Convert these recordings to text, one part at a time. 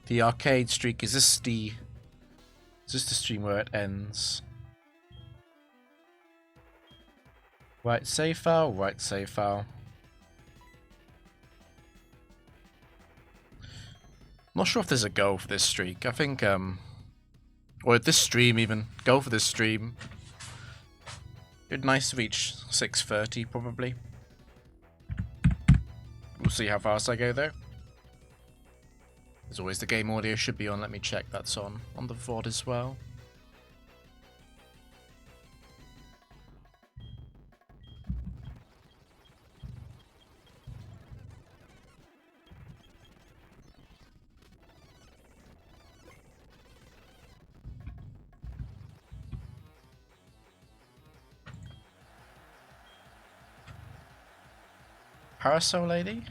The arcade streak, is this the stream where it ends? Right save file, right save file. Not sure if there's a goal for this streak. I think or this stream even. Goal for this stream. It'd nice to reach 6:30 probably. We'll see how fast I go though. As always, the game audio should be on. Let me check that's on the VOD as well. Parasol lady?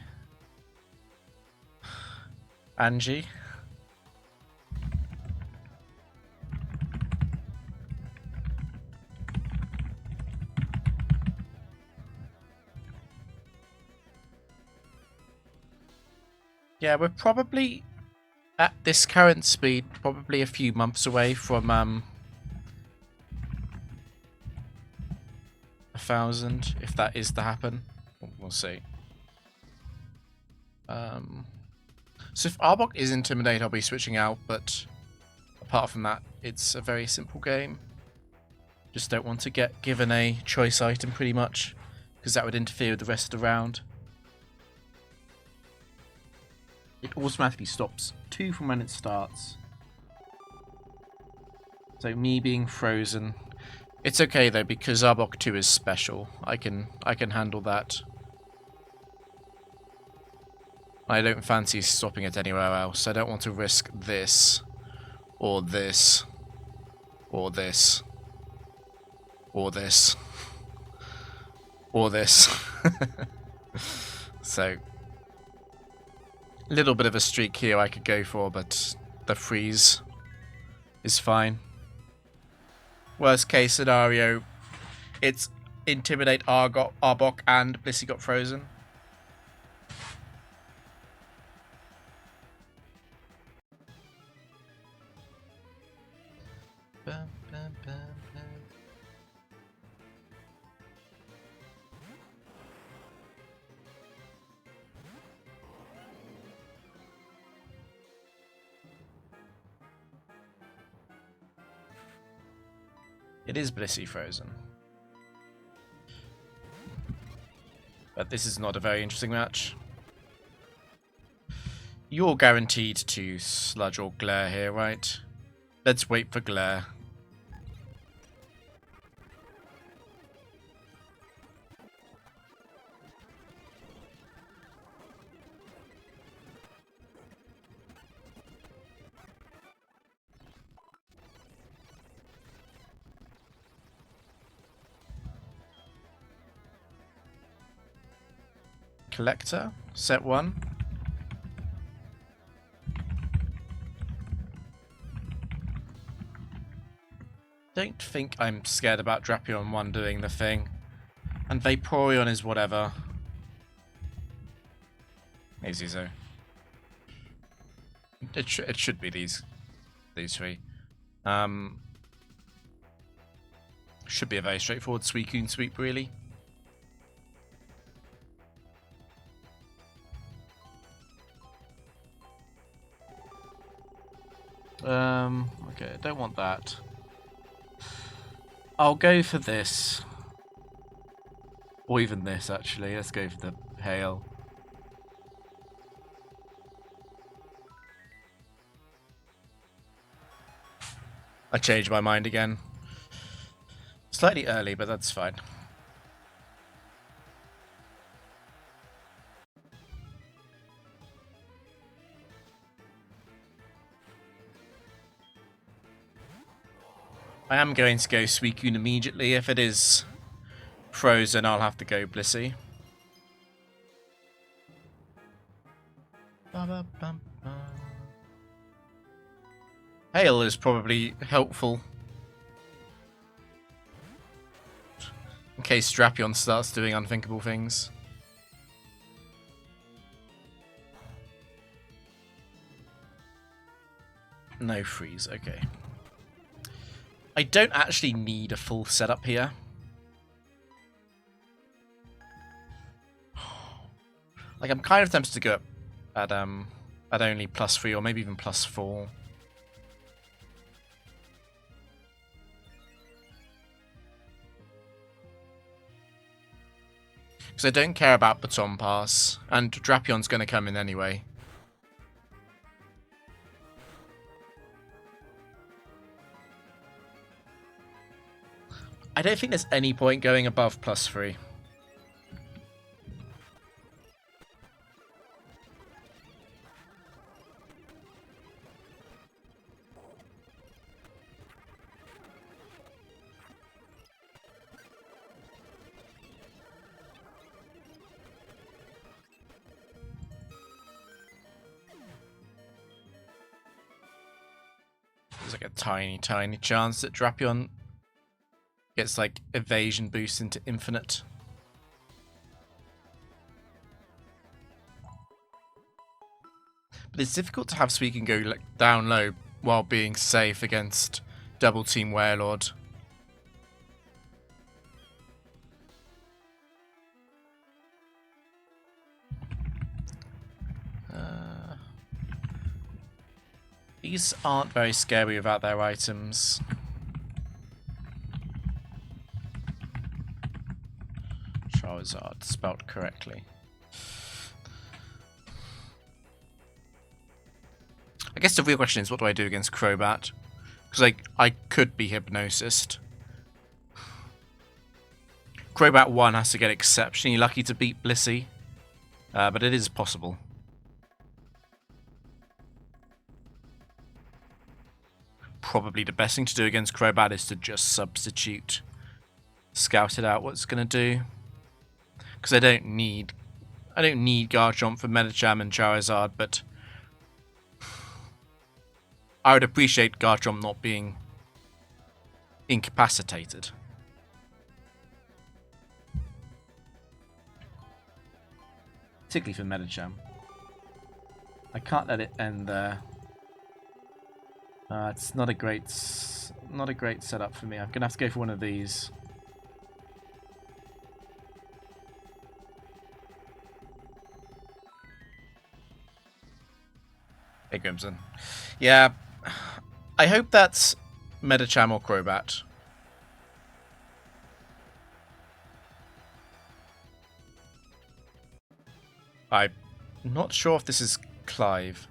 Angie? Yeah, we're probably, at this current speed, probably a few months away from 1,000, if that is to happen. We'll see. So if Arbok is Intimidate, I'll be switching out, but apart from that, it's a very simple game. Just don't want to get given a choice item, pretty much, because that would interfere with the rest of the round. It automatically stops 2 from when it starts. So me being frozen. It's okay though, because Arbok 2 is special. I can handle that. I don't fancy stopping it anywhere else. I don't want to risk this, or this, or this, or this, or this. So, a little bit of a streak here I could go for, but the freeze is fine. Worst case scenario, it's Intimidate Arbok and Blissey got frozen. It is Blissey frozen. But this is not a very interesting match. You're guaranteed to sludge or glare here, right? Let's wait for glare. Collector, set 1. Don't think I'm scared about Drapion 1 doing the thing. And Vaporeon is whatever. Easy so. It should be these 3. Should be a very straightforward Suicune sweep, really. Okay, I don't want that. I'll go for this. Or even this, actually. Let's go for the hail. I changed my mind again. Slightly early, but that's fine. I am going to go Suicune immediately. If it is frozen, I'll have to go Blissey. Hail is probably helpful. In case Drapion starts doing unthinkable things. No freeze, okay. I don't actually need a full setup here. Like, I'm kind of tempted to go at only +3 or maybe even +4. Because I don't care about Baton Pass, and Drapion's going to come in anyway. I don't think there's any point going above +3. There's like a tiny, tiny chance that Drapion gets like evasion boost into infinite. But it's difficult to have Suicune go like down low while being safe against double team Warlord. These aren't very scary without their items. Charizard, spelt correctly. I guess the real question is, what do I do against Crobat? Because I could be Hypnosised. Crobat 1 has to get exceptionally lucky to beat Blissey. But it is possible. Probably the best thing to do against Crobat is to just substitute. Scout it out what it's going to do. Because I don't need Garchomp for Medicham and Charizard, but I would appreciate Garchomp not being incapacitated. Particularly for Medicham. I can't let it end there. It's not a great setup for me. I'm gonna have to go for one of these. Hey Crimson. Yeah, I hope that's Medicham or Crobat. I'm not sure if this is Clive.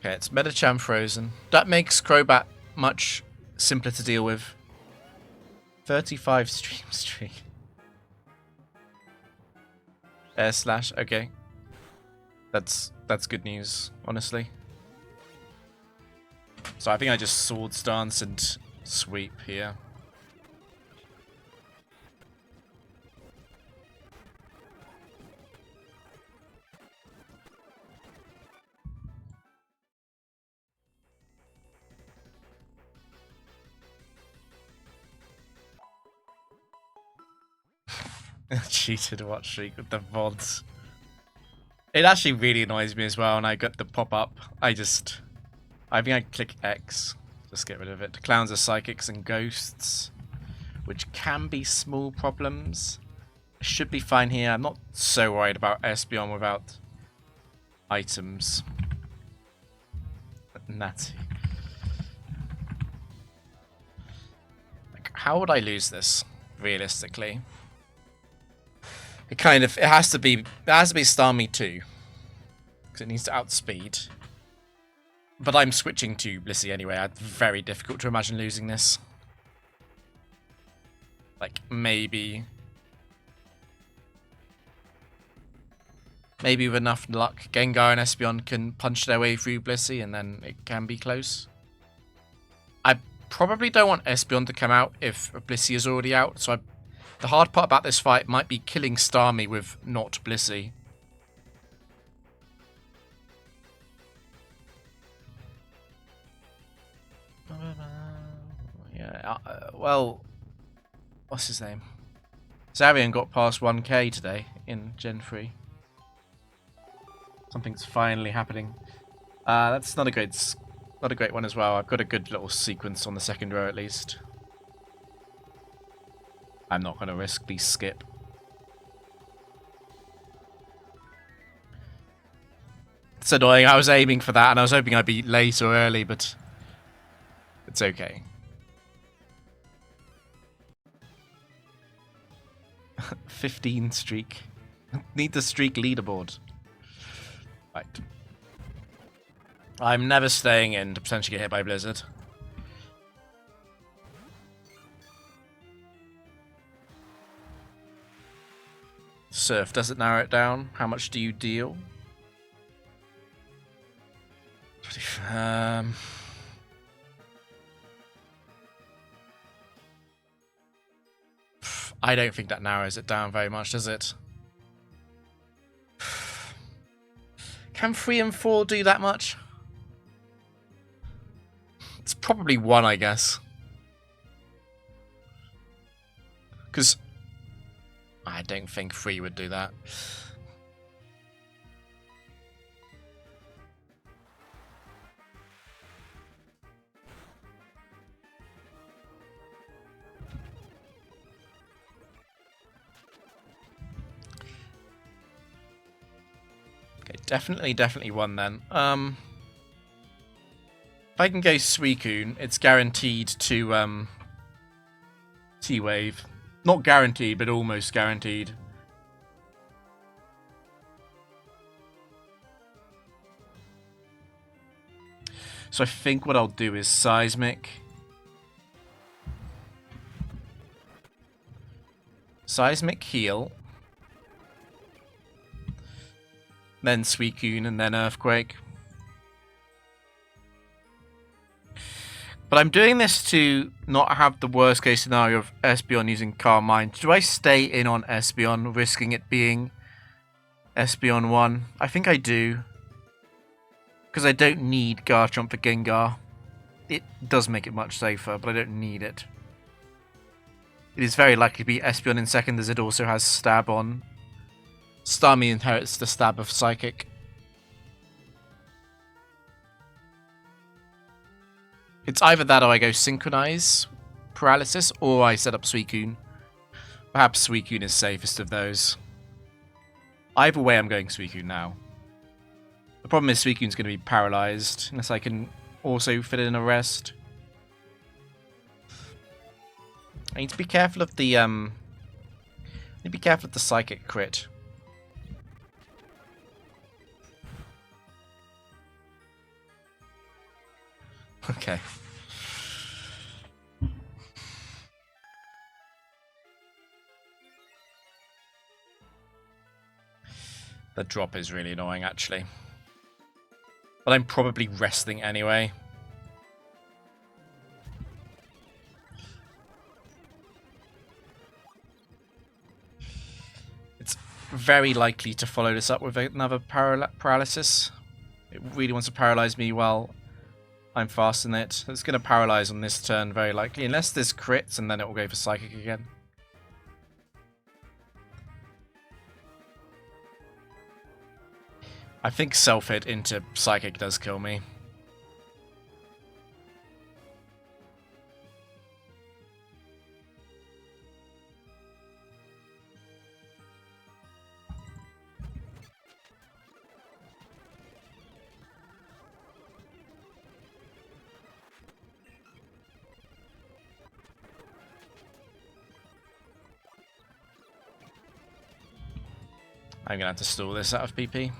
Okay, it's Medicham Frozen. That makes Crobat much simpler to deal with. 35 streak. Air slash, okay. That's good news, honestly. So I think I just Swords Dance and sweep here. Cheated watch streak with the VODs. It actually really annoys me as well, and I got the pop-up. I think I click X. Just get rid of it. Clowns are psychics and ghosts, which can be small problems. I should be fine here. I'm not so worried about Espeon without items. Natty. Like, how would I lose this, realistically? It has to be Starmie 2. Because it needs to outspeed. But I'm switching to Blissey anyway. It's very difficult to imagine losing this. Like, maybe with enough luck, Gengar and Espeon can punch their way through Blissey, and then it can be close. I probably don't want Espeon to come out if Blissey is already out, so the hard part about this fight might be killing Starmie with not Blissey. Yeah, well, what's his name? Xarian got past 1k today in Gen 3. So Something's finally happening. That's not a great one as well. I've got a good little sequence on the second row at least. I'm not going to risk the skip. It's annoying. I was aiming for that and I was hoping I'd be late or early, but it's okay. 15 streak. Need the streak leaderboard. Right. I'm never staying in to potentially get hit by Blizzard. Surf, does it narrow it down? How much do you deal? I don't think that narrows it down very much, does it? Can 3 and 4 do that much? It's probably 1, I guess. Because I don't think 3 would do that. Okay, definitely 1 then. If I can go Suicune, it's guaranteed to T-Wave. Not guaranteed, but almost guaranteed. So I think what I'll do is Seismic. Seismic heal. Then Suicune and then Earthquake. But I'm doing this to not have the worst case scenario of Espeon using Calm Mind. Do I stay in on Espeon, risking it being Espeon 1? I think I do. Because I don't need Garchomp for Gengar. It does make it much safer, but I don't need it. It is very likely to be Espeon in second, as it also has Stab on. Starmie inherits the Stab of Psychic. It's either that or I go Synchronize Paralysis, or I set up Suicune. Perhaps Suicune is safest of those. Either way, I'm going Suicune now. The problem is Suicune's going to be paralyzed, unless I can also fit in a rest. I need to be careful of the Psychic crit. Okay. The drop is really annoying, actually. But I'm probably resting anyway. It's very likely to follow this up with another paralysis. It really wants to paralyze me while I'm fasting it. It's going to paralyze on this turn, very likely. Unless there's crits, and then it will go for Psychic again. I think Self-Hit into Psychic does kill me. I'm going to have to stall this out of PP.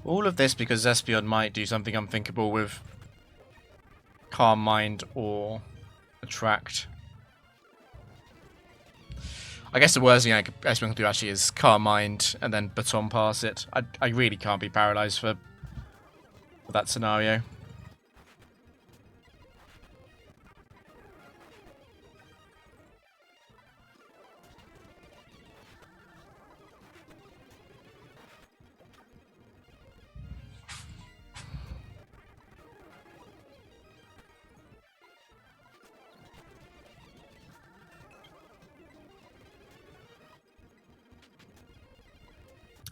All of this because Espeon might do something unthinkable with Calm Mind or Attract. I guess the worst thing Espeon can do actually is Calm Mind and then Baton Pass it. I really can't be paralyzed for that scenario.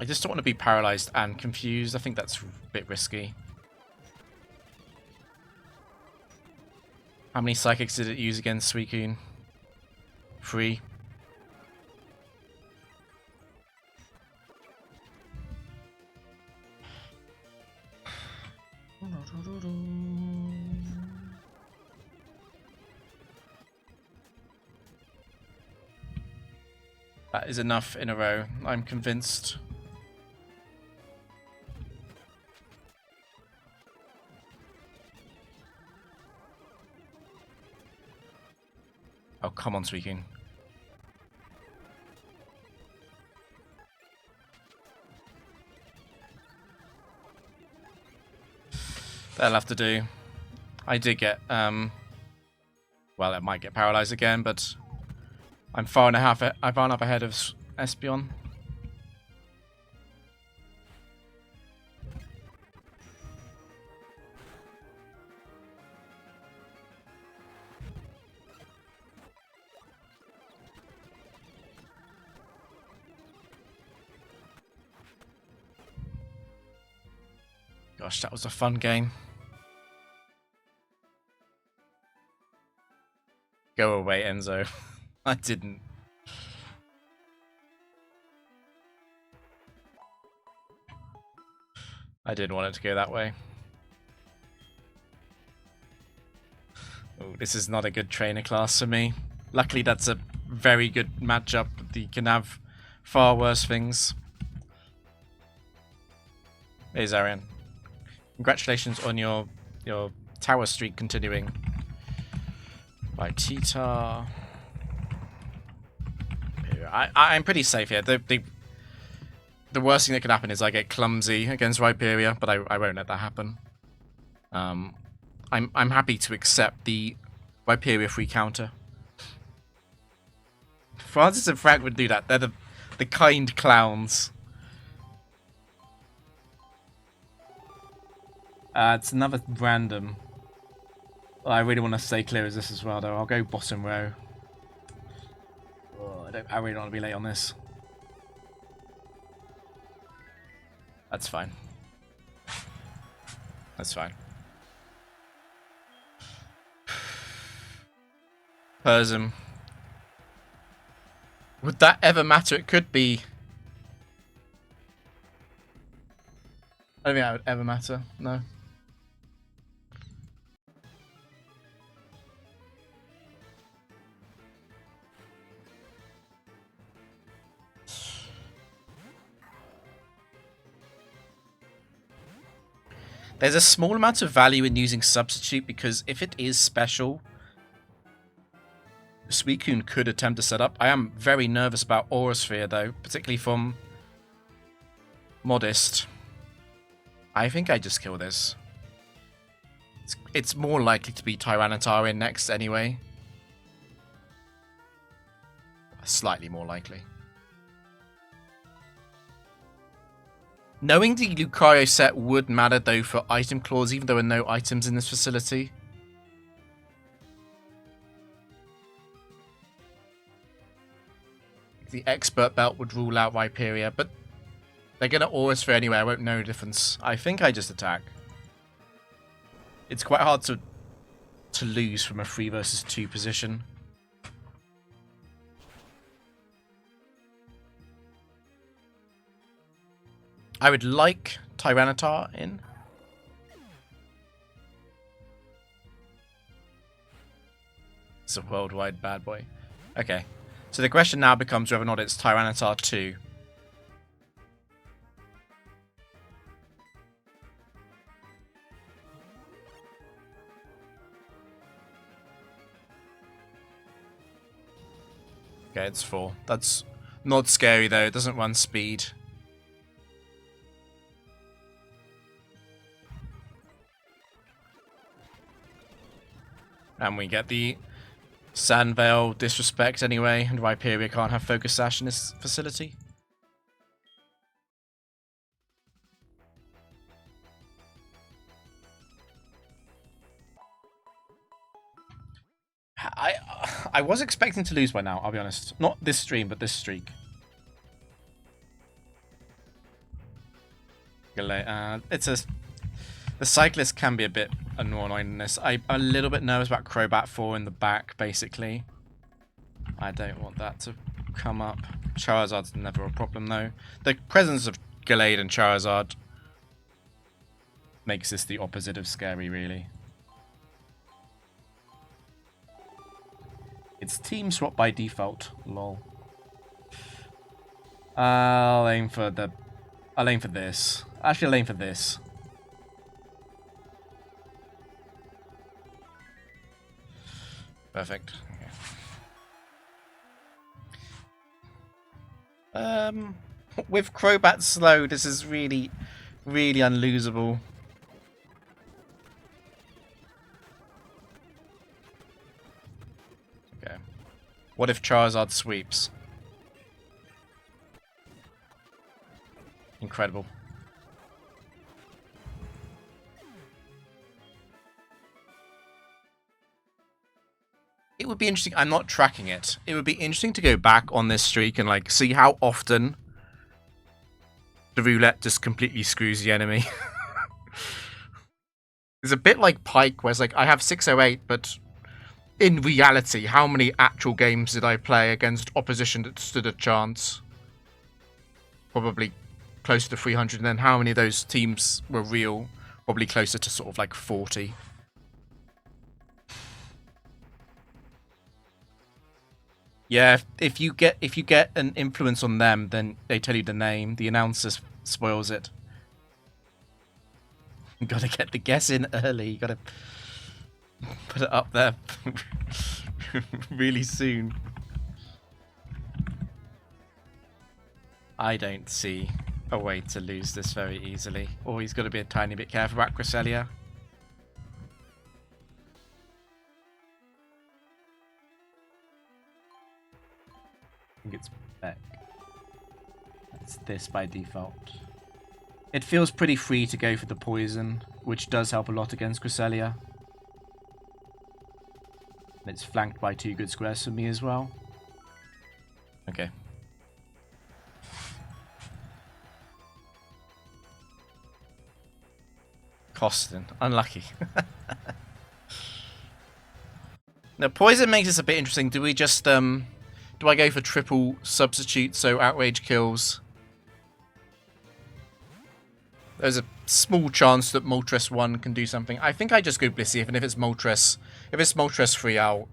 I just don't want to be paralyzed and confused. I think that's a bit risky. How many psychics did it use against Suicune? 3. That is enough in a row, I'm convinced. Oh, come on, Suicune. That'll have to do. I did get, well, it might get paralyzed again, but I'm far enough ahead of Espeon. Gosh, that was a fun game. Go away, Enzo. I didn't. I didn't want it to go that way. Oh, this is not a good trainer class for me. Luckily, that's a very good matchup. You can have far worse things. Hey, Zarian. Congratulations on your tower streak continuing. By Tita. I'm pretty safe here. The worst thing that could happen is I get clumsy against Rhyperior, but I won't let that happen. I'm happy to accept the Rhyperior free counter. Francis and Frank would do that. They're the kind clowns. It's another random. Well, I really want to stay clear as this as well, though. I'll go bottom row. Oh, I really don't want to be late on this. That's fine. That's fine. Persim. Would that ever matter? It could be. I don't think that would ever matter. No. There's a small amount of value in using Substitute because if it is special, Suicune could attempt to set up. I am very nervous about Aura Sphere though, particularly from Modest. I think I just kill this. It's more likely to be Tyranitar in next anyway. Slightly more likely. Knowing the Lucario set would matter though for item clause, even though there are no items in this facility. The Expert Belt would rule out Rhyperior, but they're going to Aura Sphere anyway, I won't know the difference. I think I just attack. It's quite hard to lose from a 3 versus 2 position. I would like Tyranitar in. It's a worldwide bad boy. Okay. So the question now becomes whether or not it's Tyranitar 2. Okay, it's 4. That's not scary though, it doesn't run speed. And we get the Sandvale disrespect anyway, and Rhyperior can't have Focus Sash in this facility. I was expecting to lose by now, I'll be honest. Not this stream, but this streak. It's the cyclist can be a bit annoying in this. I'm a little bit nervous about Crobat 4 in the back, basically. I don't want that to come up. Charizard's never a problem, though. The presence of Gallade and Charizard makes this the opposite of scary, really. It's team swap by default. Lol. I'll aim for this. Actually, I'll aim for this. Perfect. Okay. With Crobat slow, this is really, really unlosable. Okay. What if Charizard sweeps? Incredible. It would be interesting. I'm not tracking it. It would be interesting to go back on this streak and like see how often the roulette just completely screws the enemy. It's a bit like Pike, where it's like I have 608, but in reality, how many actual games did I play against opposition that stood a chance? Probably closer to 300, and then how many of those teams were real? Probably closer to sort of like 40. Yeah, if you get an influence on them, then they tell you the name. The announcer spoils it. You gotta get the guess in early. You gotta put it up there really soon. I don't see a way to lose this very easily. Or he's got to be a tiny bit careful about Cresselia. I think it's back. It's this by default. It feels pretty free to go for the poison, which does help a lot against Cresselia. And it's flanked by 2 good squares for me as well. Okay. Costin. Unlucky. Now, poison makes this a bit interesting. Do we just, do I go for triple substitute, so outrage kills? There's a small chance that Moltres 1 can do something. I think I just go Blissey, and if it's Moltres 3, I'll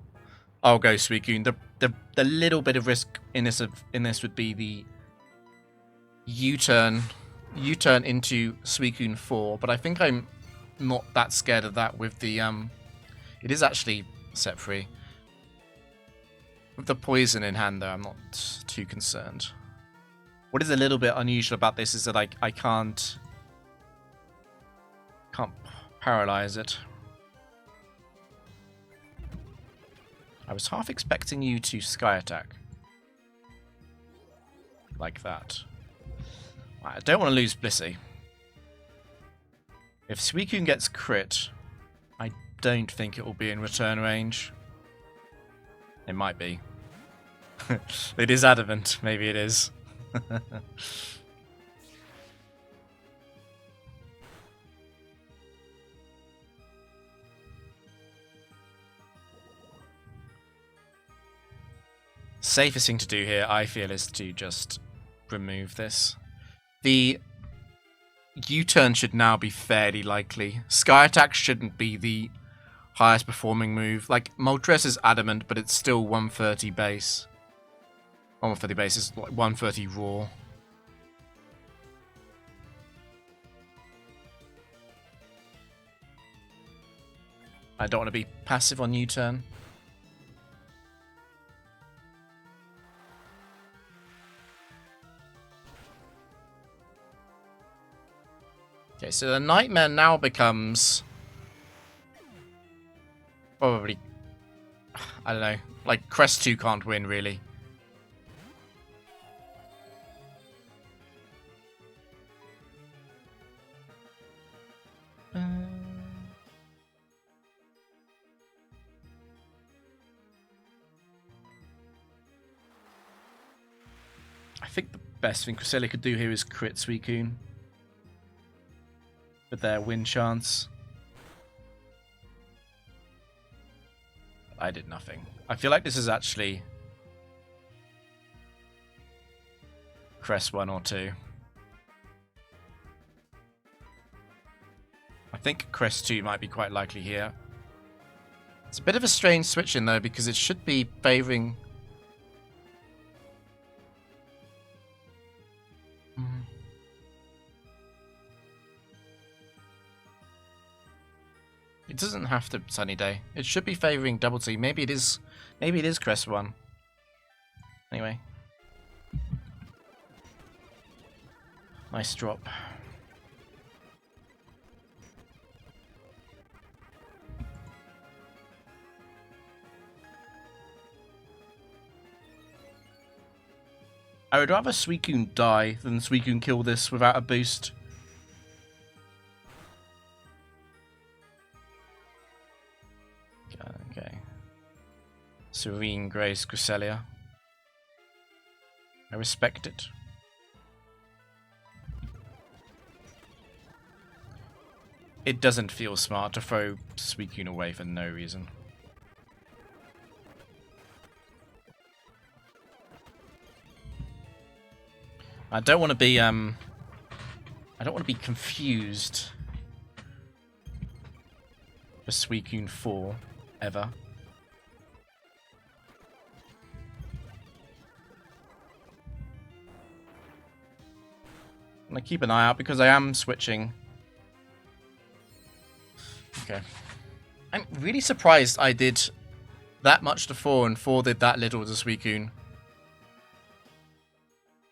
go Suicune. The little bit of risk in this would be the U-turn into Suicune 4, but I think I'm not that scared of that with the it is actually set free. With the poison in hand though, I'm not too concerned. What is a little bit unusual about this is that I can't paralyze it. I was half expecting you to Sky Attack. Like that. I don't want to lose Blissey. If Suicune gets crit, I don't think it will be in return range. It might be. It is adamant. Maybe it is. Safest thing to do here, I feel, is to just remove this. The U-turn should now be fairly likely. Sky Attack shouldn't be the highest performing move. Like, Moltres is adamant, but it's still 130 base. 130 base is like 130 raw. I don't want to be passive on U-turn. Okay, so the Nightmare now becomes probably, I don't know, like Crest 2 can't win really. I think the best thing Cresselia could do here is crit Suicune. with their win chance. I did nothing. I feel like this is actually crest 1 or 2. I think crest 2 might be quite likely here. It's a bit of a strange switch in though, because it should be favouring... It doesn't have to Sunny Day. It should be favouring Double T. Maybe it is crest 1. Anyway. Nice drop. I would rather Suicune die than Suicune kill this without a boost. Okay. Serene Grace Cresselia. I respect it. It doesn't feel smart to throw Suicune away for no reason. I don't want to be confused for Suicune 4 ever. I'm gonna keep an eye out because I am switching. Okay. I'm really surprised I did that much to 4 and 4 did that little to Suicune.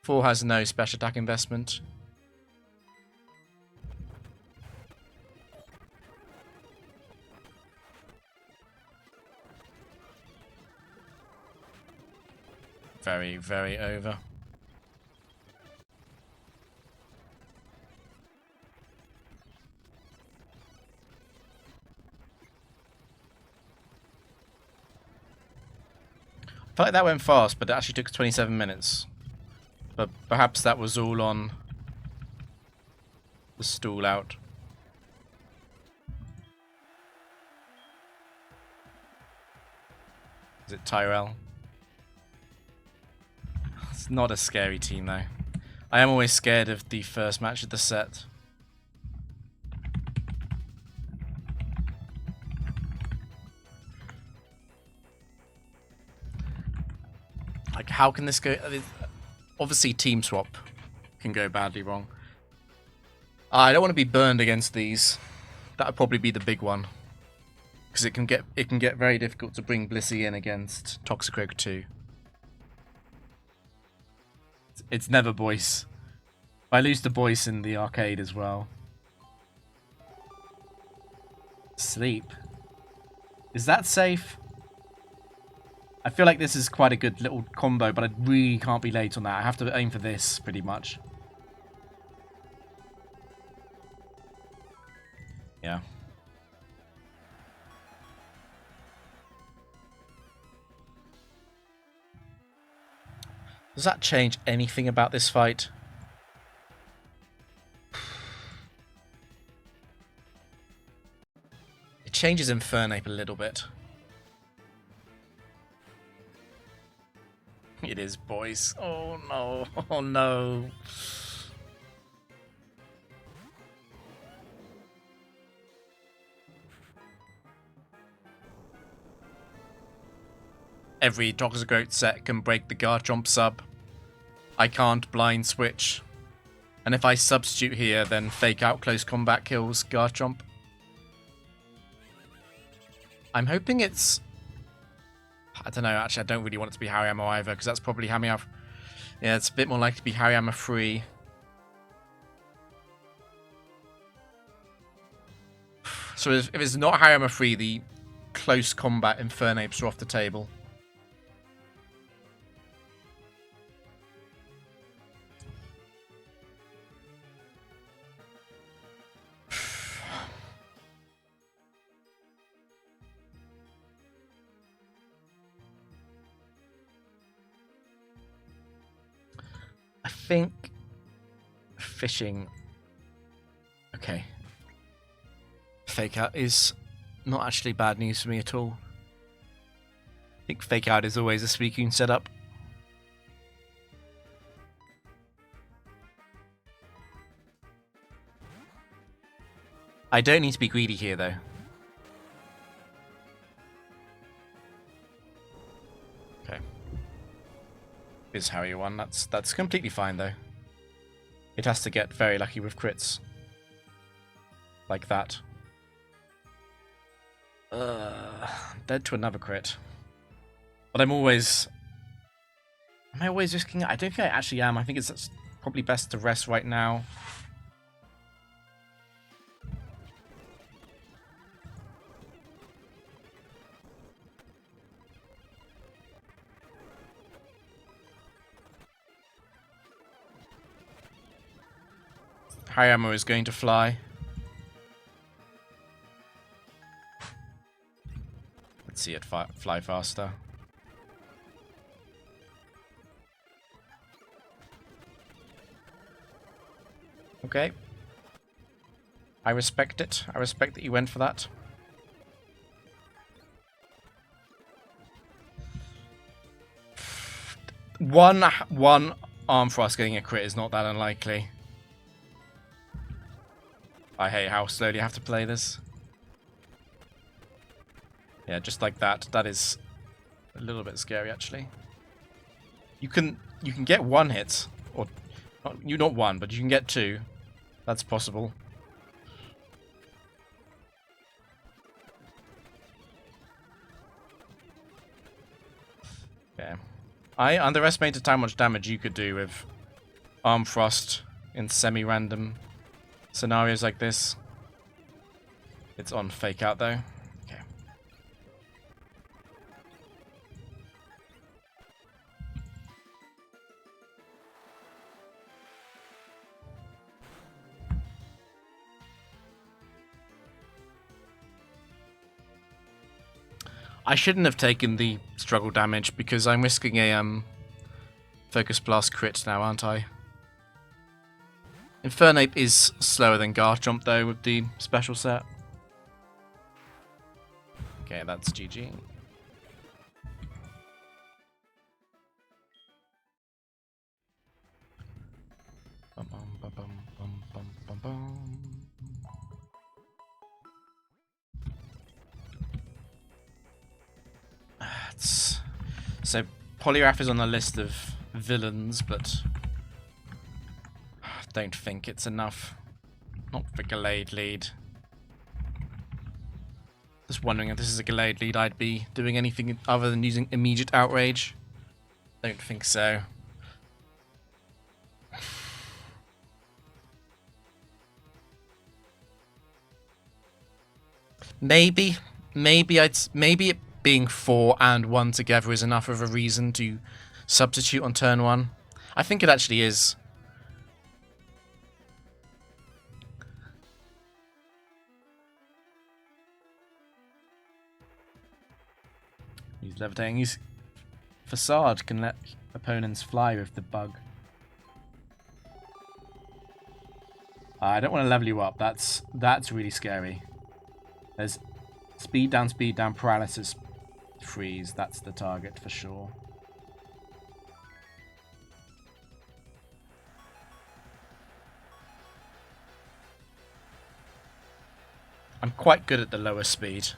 4 has no special attack investment. Very, very over. I felt like that went fast, but it actually took 27 minutes. But perhaps that was all on the stall out. Is it Tyrell? It's not a scary team though. I am always scared of the first match of the set. Like, how can this go? I mean, obviously, team swap can go badly wrong. I don't want to be burned against these. That would probably be the big one, because it can get very difficult to bring Blissey in against Toxicroak 2. It's never Boyce. I lose to Boyce in the arcade as well. Sleep. Is that safe? I feel like this is quite a good little combo, but I really can't be late on that. I have to aim for this, pretty much. Yeah. Does that change anything about this fight? It changes Infernape a little bit. It is Boyce. Oh no. Oh no. Every Toxicroak set can break the Garchomp sub. I can't blind switch. And if I substitute here, then fake out close combat kills Garchomp. I'm hoping it's... I don't know, actually I don't really want it to be Hariyama either, because that's probably Hariyama... Yeah, it's a bit more likely to be Hariyama free. So if it's not Hariyama free, the close combat Infernapes are off the table. I think fishing. Okay. Fake Out is not actually bad news for me at all. I think Fake Out is always a Suicune setup. I don't need to be greedy here, though. Okay. Is Harrier 1. That's completely fine, though. It has to get very lucky with crits. Like that. Dead to another crit. But I'm always... Am I always risking it? I don't think I actually am. I think it's probably best to rest right now. Hariyama is going to fly. Let's see it fly faster. Okay. I respect it. I respect that you went for that. One Arm Frost getting a crit is not that unlikely. I hate how slowly I have to play this. Yeah, just like that. That is a little bit scary, actually. You can get one hit, or not one, but you can get two. That's possible. Yeah, I underestimated how much damage you could do with Arm Frost in semi-random scenarios like this. It's on Fake Out, though. Okay. I shouldn't have taken the struggle damage because I'm risking a Focus Blast crit now, aren't I? Infernape is slower than Garchomp, though, with the special set. Okay, that's GG. Bum, bum, bum, bum, bum, bum, bum, bum. So, Poliwrath is on the list of villains, but don't think it's enough. Not for Gallade lead. Just wondering if this is a Gallade lead I'd be doing anything other than using immediate outrage. Don't think so. Maybe it being 4 and 1 together is enough of a reason to substitute on turn 1. I think it actually is. He's levitating. His Facade can let opponents fly with the bug. I don't want to level you up. That's really scary. There's speed down, paralysis, freeze. That's the target for sure. I'm quite good at the lower speed.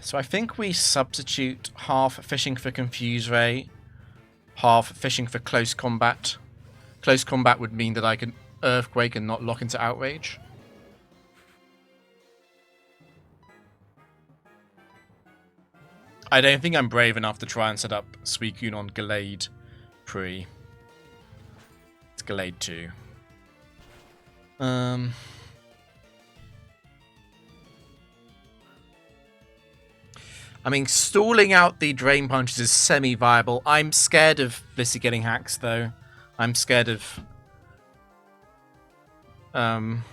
So I think we substitute half fishing for Confuse Ray, half fishing for Close Combat. Close Combat would mean that I can Earthquake and not lock into Outrage. I don't think I'm brave enough to try and set up Suicune on Gallade pre. It's Gallade 2. I mean, stalling out the Drain Punches is semi-viable. I'm scared of Blissey getting hacks, though. I'm scared of that on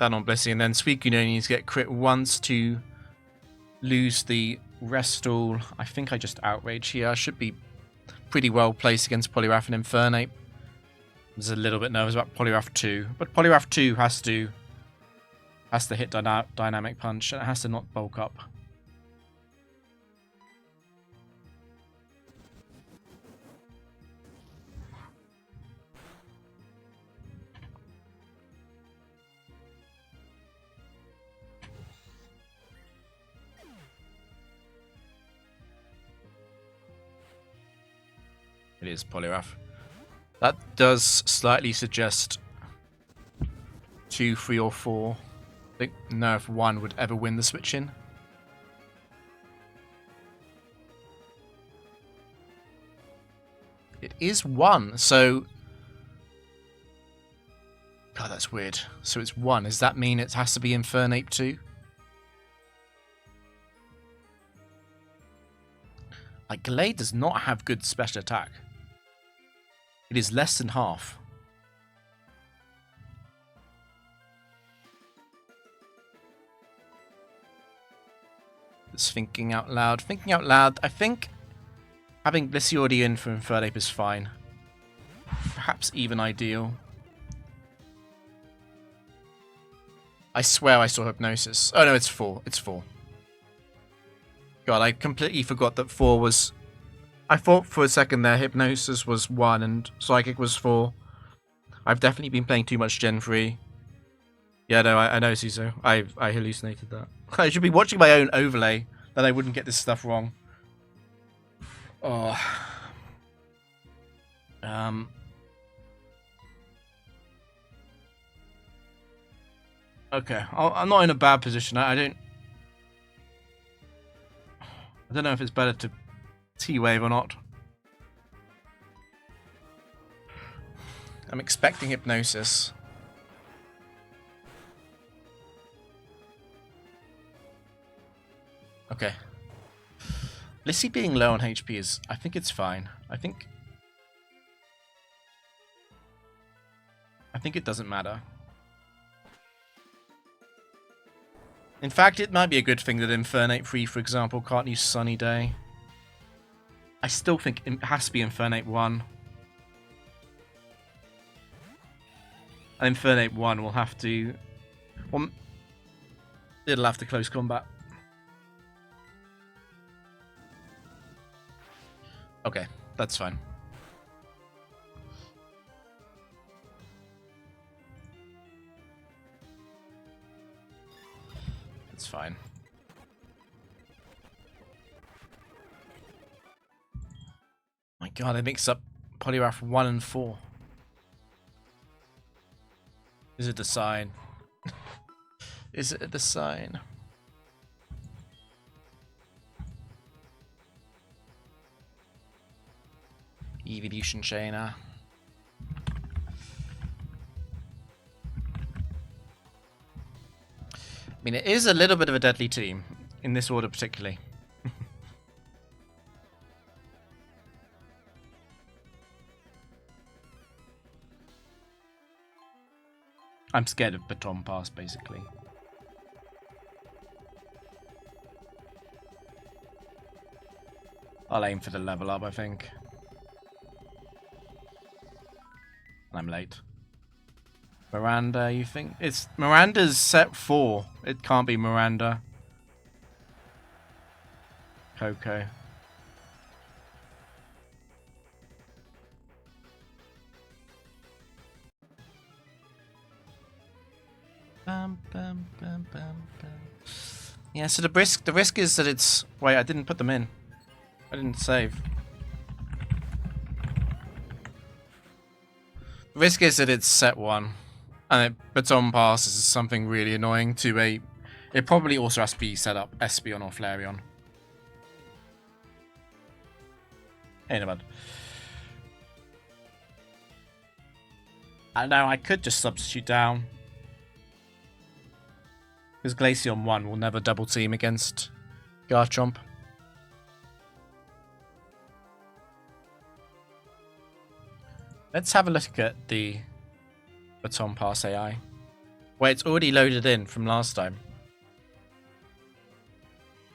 Blissey, and then Suicune only needs to get crit once to lose the Restall. I think I just Outrage here. I should be pretty well placed against Poliwrath and Infernape. I'm just a little bit nervous about Poliwrath 2, but Poliwrath 2 has to hit Dynamic Punch, and it has to not bulk up. It is Poliwrath. That does slightly suggest 2, 3, or 4. I think Nerf 1 would ever win the switch in. It is 1, so... God, that's weird. So it's 1. Does that mean it has to be Infernape 2? Like, Gallade does not have good special attack. It is less than half. Just thinking out loud. Thinking out loud, I think having Blissey already in for Infernape is fine. Perhaps even ideal. I swear I saw Hypnosis. Oh no, it's 4. It's 4. God, I completely forgot that 4 was... I thought for a second there Hypnosis was 1 and Psychic was 4. I've definitely been playing too much Gen 3. Yeah, no, I know, Ciso. I hallucinated that. I should be watching my own overlay, that I wouldn't get this stuff wrong. Oh. Okay, I'm not in a bad position. I don't know if it's better to T-Wave or not. I'm expecting Hypnosis. Okay. Blissey being low on HP is... I think it's fine. I think it doesn't matter. In fact, it might be a good thing that Infernape 3, for example, can't use Sunny Day. I still think it has to be Infernape 1. And Infernape 1 will have to... Well, it'll have to close combat. Okay, that's fine. It's fine. My god, I mixed up Poliwrath 1 and 4. Is it the sign? Is it the sign? Evolution Chainer. I mean, it is a little bit of a deadly team, in this order particularly. I'm scared of Baton Pass, basically. I'll aim for the level up, I think. I'm late. Miranda, you think? It's Miranda's set 4. It can't be Miranda. Coco. Bam, bam, bam, bam, bam. Yeah, so the risk is that it's... Wait, I didn't put them in. I didn't save. The risk is that it's set 1. And Baton Pass is something really annoying to a... It probably also has to be set up Espeon or Flareon. Hey, no bad. I know, I could just substitute down. Because Glaceon 1 will never double team against Garchomp. Let's have a look at the Baton Pass AI. Wait, it's already loaded in from last time.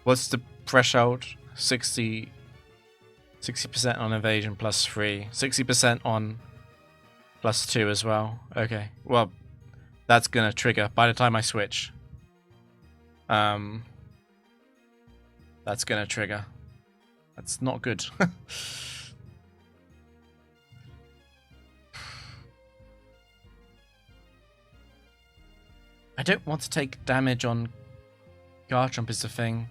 What's the threshold? 60% on evasion plus 3. 60% on +2 as well. Okay. Well, that's gonna trigger by the time I switch. That's gonna trigger. That's not good. I don't want to take damage on Garchomp is the thing.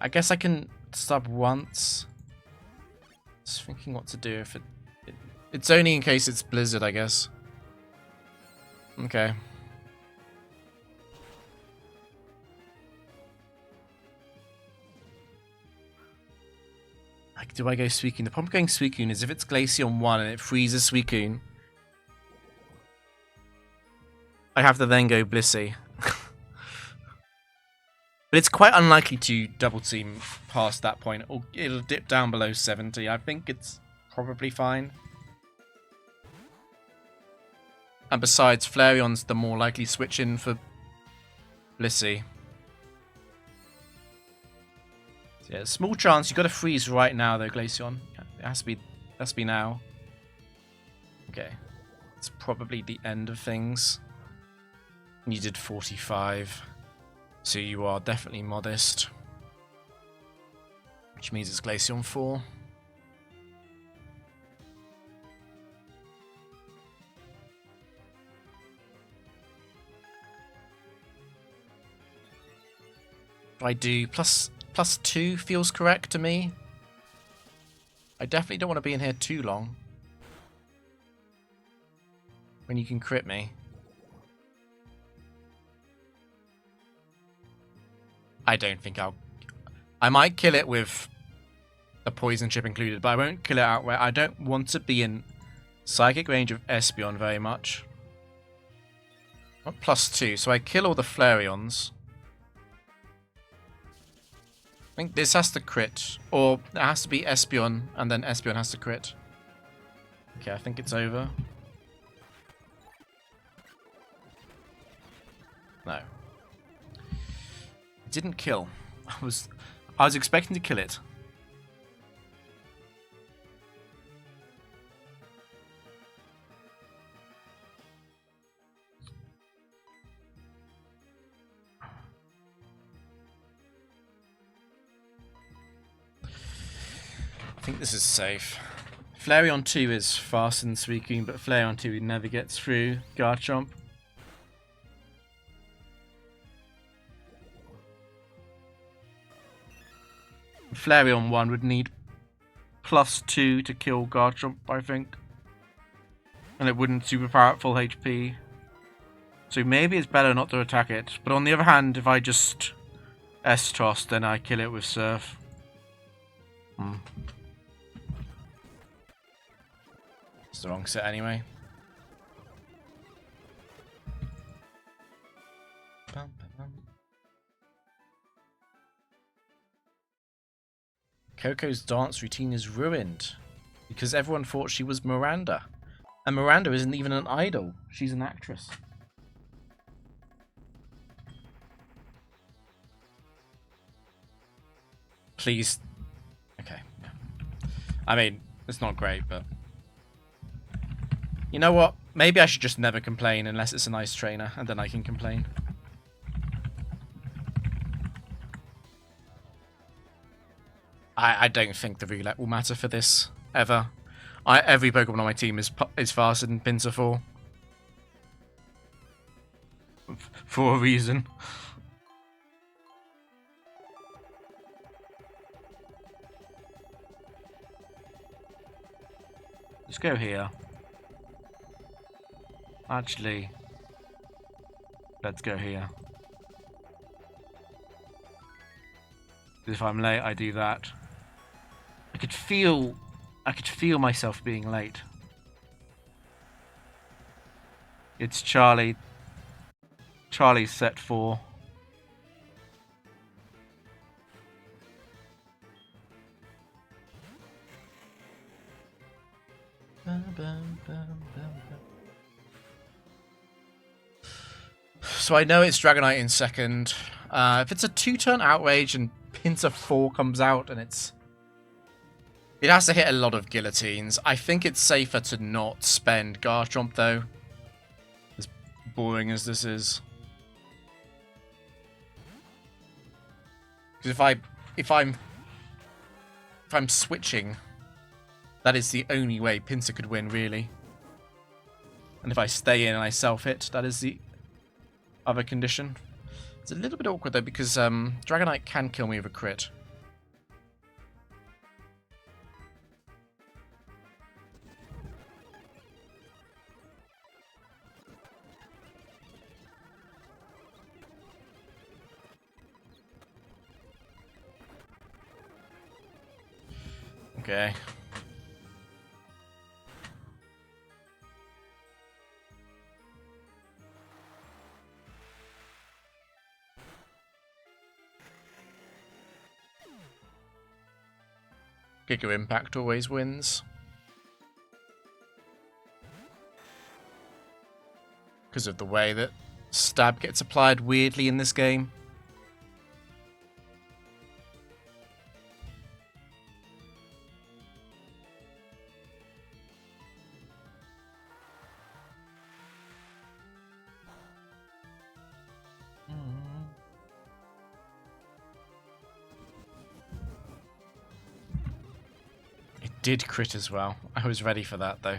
I guess I can sub once. Just thinking what to do if it's only in case it's Blizzard, I guess. Okay. Like, do I go Suicune? The problem going Suicune is if it's Glaceon 1 and it freezes Suicune, I have to then go Blissey. But it's quite unlikely to double team past that point. Or it'll dip down below 70. I think it's probably fine. And besides, Flareon's the more likely switch in for Blissey. So yeah, small chance. You've got to freeze right now, though, Glaceon. It has to be now. Okay. It's probably the end of things. You did 45. So you are definitely modest. Which means it's Glaceon 4. I do +2 feels correct to me. I definitely don't want to be in here too long. When you can crit me. I don't think I might kill it with a poison chip included, but I won't kill it outright. I don't want to be in psychic range of Espeon very much. Not +2, so I kill all the Flareons. I think this has to crit, or it has to be Espeon, and then Espeon has to crit. Okay, I think it's over. No. It didn't kill. I was expecting to kill it. I think this is safe. Flareon 2 is faster than Suicune, but Flareon 2 never gets through Garchomp. Flareon 1 would need +2 to kill Garchomp, I think. And it wouldn't superpower at full HP. So maybe it's better not to attack it. But on the other hand, if I just S-Toss, then I kill it with Surf. It's the wrong set anyway. Coco's dance routine is ruined because everyone thought she was Miranda. And Miranda isn't even an idol. She's an actress. Please. Okay. I mean, it's not great, but... You know what? Maybe I should just never complain unless it's a nice trainer, and then I can complain. I don't think the roulette will matter for this, ever. Every Pokemon on my team is faster than Pinsir. For a reason. Let's go here. Actually, let's go here. If I'm late, I do that. I could feel myself being late. It's Charlie. Charlie's set 4. So I know it's Dragonite in second. If it's a 2-turn Outrage and Pinsir 4 comes out and it's It has to hit a lot of guillotines. I think it's safer to not spend Garchomp, though. As boring as this is. Because if I'm switching, that is the only way Pinsir could win, really. And if I stay in and I self-hit, that is the other condition. It's a little bit awkward, though, because Dragonite can kill me with a crit. Okay. Giga Impact always wins. Because of the way that stab gets applied weirdly in this game. Did crit as well. I was ready for that, though.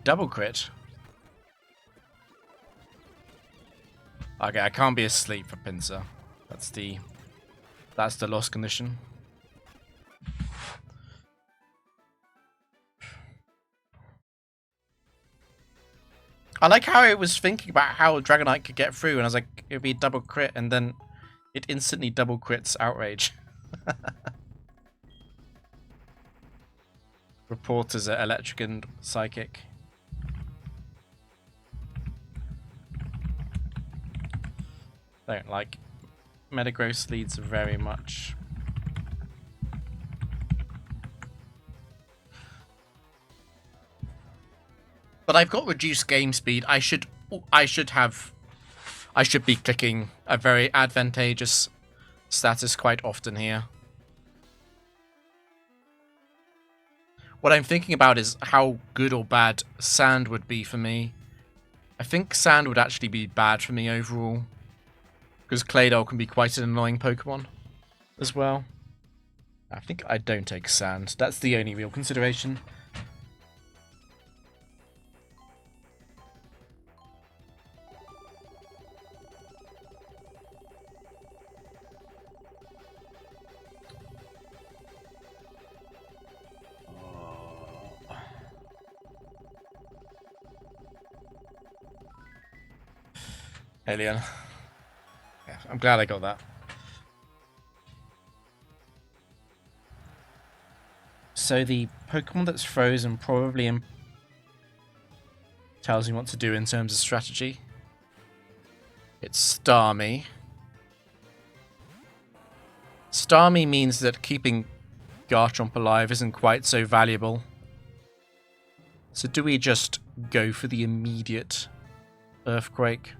Double crit. Okay, I can't be asleep for Pinsir. That's the loss condition. I like how I was thinking about how Dragonite could get through, and I was like, it would be double crit, and then it instantly double crits Outrage. Reporters at Electric and Psychic. Don't like Metagross leads very much. But I've got reduced game speed. I should be clicking a very advantageous status quite often here. What I'm thinking about is how good or bad Sand would be for me. I think Sand would actually be bad for me overall. Because Claydol can be quite an annoying Pokemon as well. I think I don't take Sand. That's the only real consideration. Alien. Yeah, I'm glad I got that. So the Pokemon that's frozen probably tells me what to do in terms of strategy. It's Starmie. Starmie means that keeping Garchomp alive isn't quite so valuable. So do we just go for the immediate Earthquake?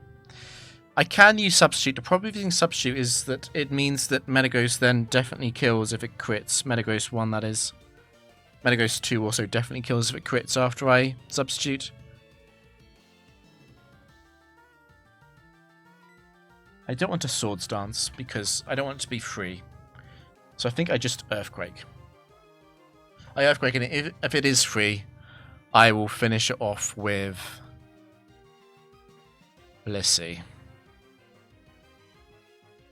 I can use Substitute. The problem with using Substitute is that it means that Metagross then definitely kills if it crits. Metagross 1, that is. Metagross 2 also definitely kills if it crits after I Substitute. I don't want a Swords Dance because I don't want it to be free. So I think I just Earthquake. I Earthquake, and if it is free, I will finish it off with Blissey.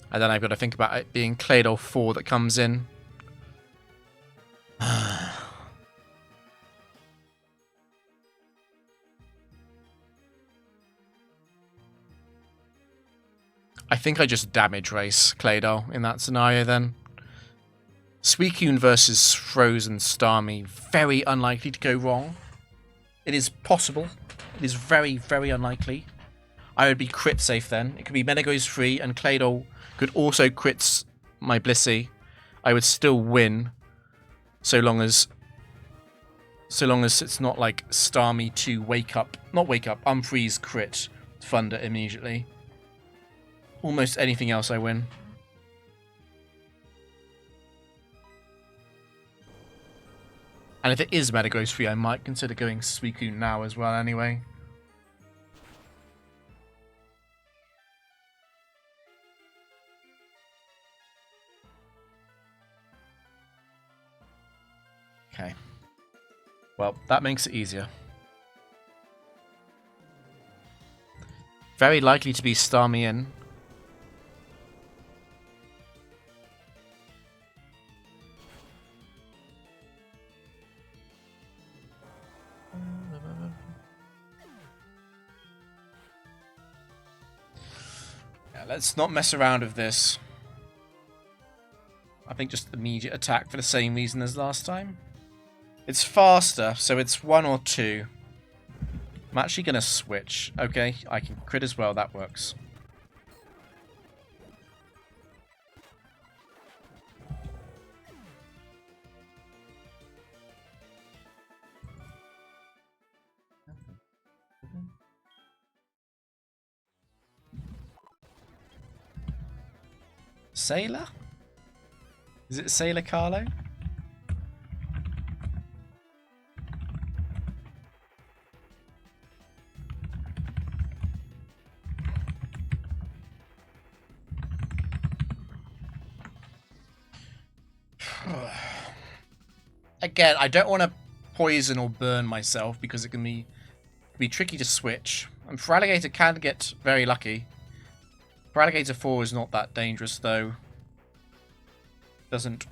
And then I've got to think about it being Claydol 4 that comes in. I think I just damage race Claydol in that scenario then. Suicune versus Frozen Starmie, very unlikely to go wrong. It is possible. It is very, very unlikely. I would be crit safe then. It could be Metagross free and Claydol could also crit my Blissey. I would still win, so long as it's not like Starmie to unfreeze crit Thunder immediately. Almost anything else I win. And if it is Metagross free, I might consider going Suicune now as well anyway. Okay. Well, that makes it easier. Very likely to be Starmie in. Yeah, let's not mess around with this. I think just immediate attack for the same reason as last time. It's faster, so it's 1 or 2. I'm actually going to switch. Okay, I can crit as well, that works. Sailor? Is it Sailor Carlo? Again, I don't want to poison or burn myself because it can be tricky to switch. And Feraligatr can get very lucky. Feraligatr 4 is not that dangerous though. Doesn't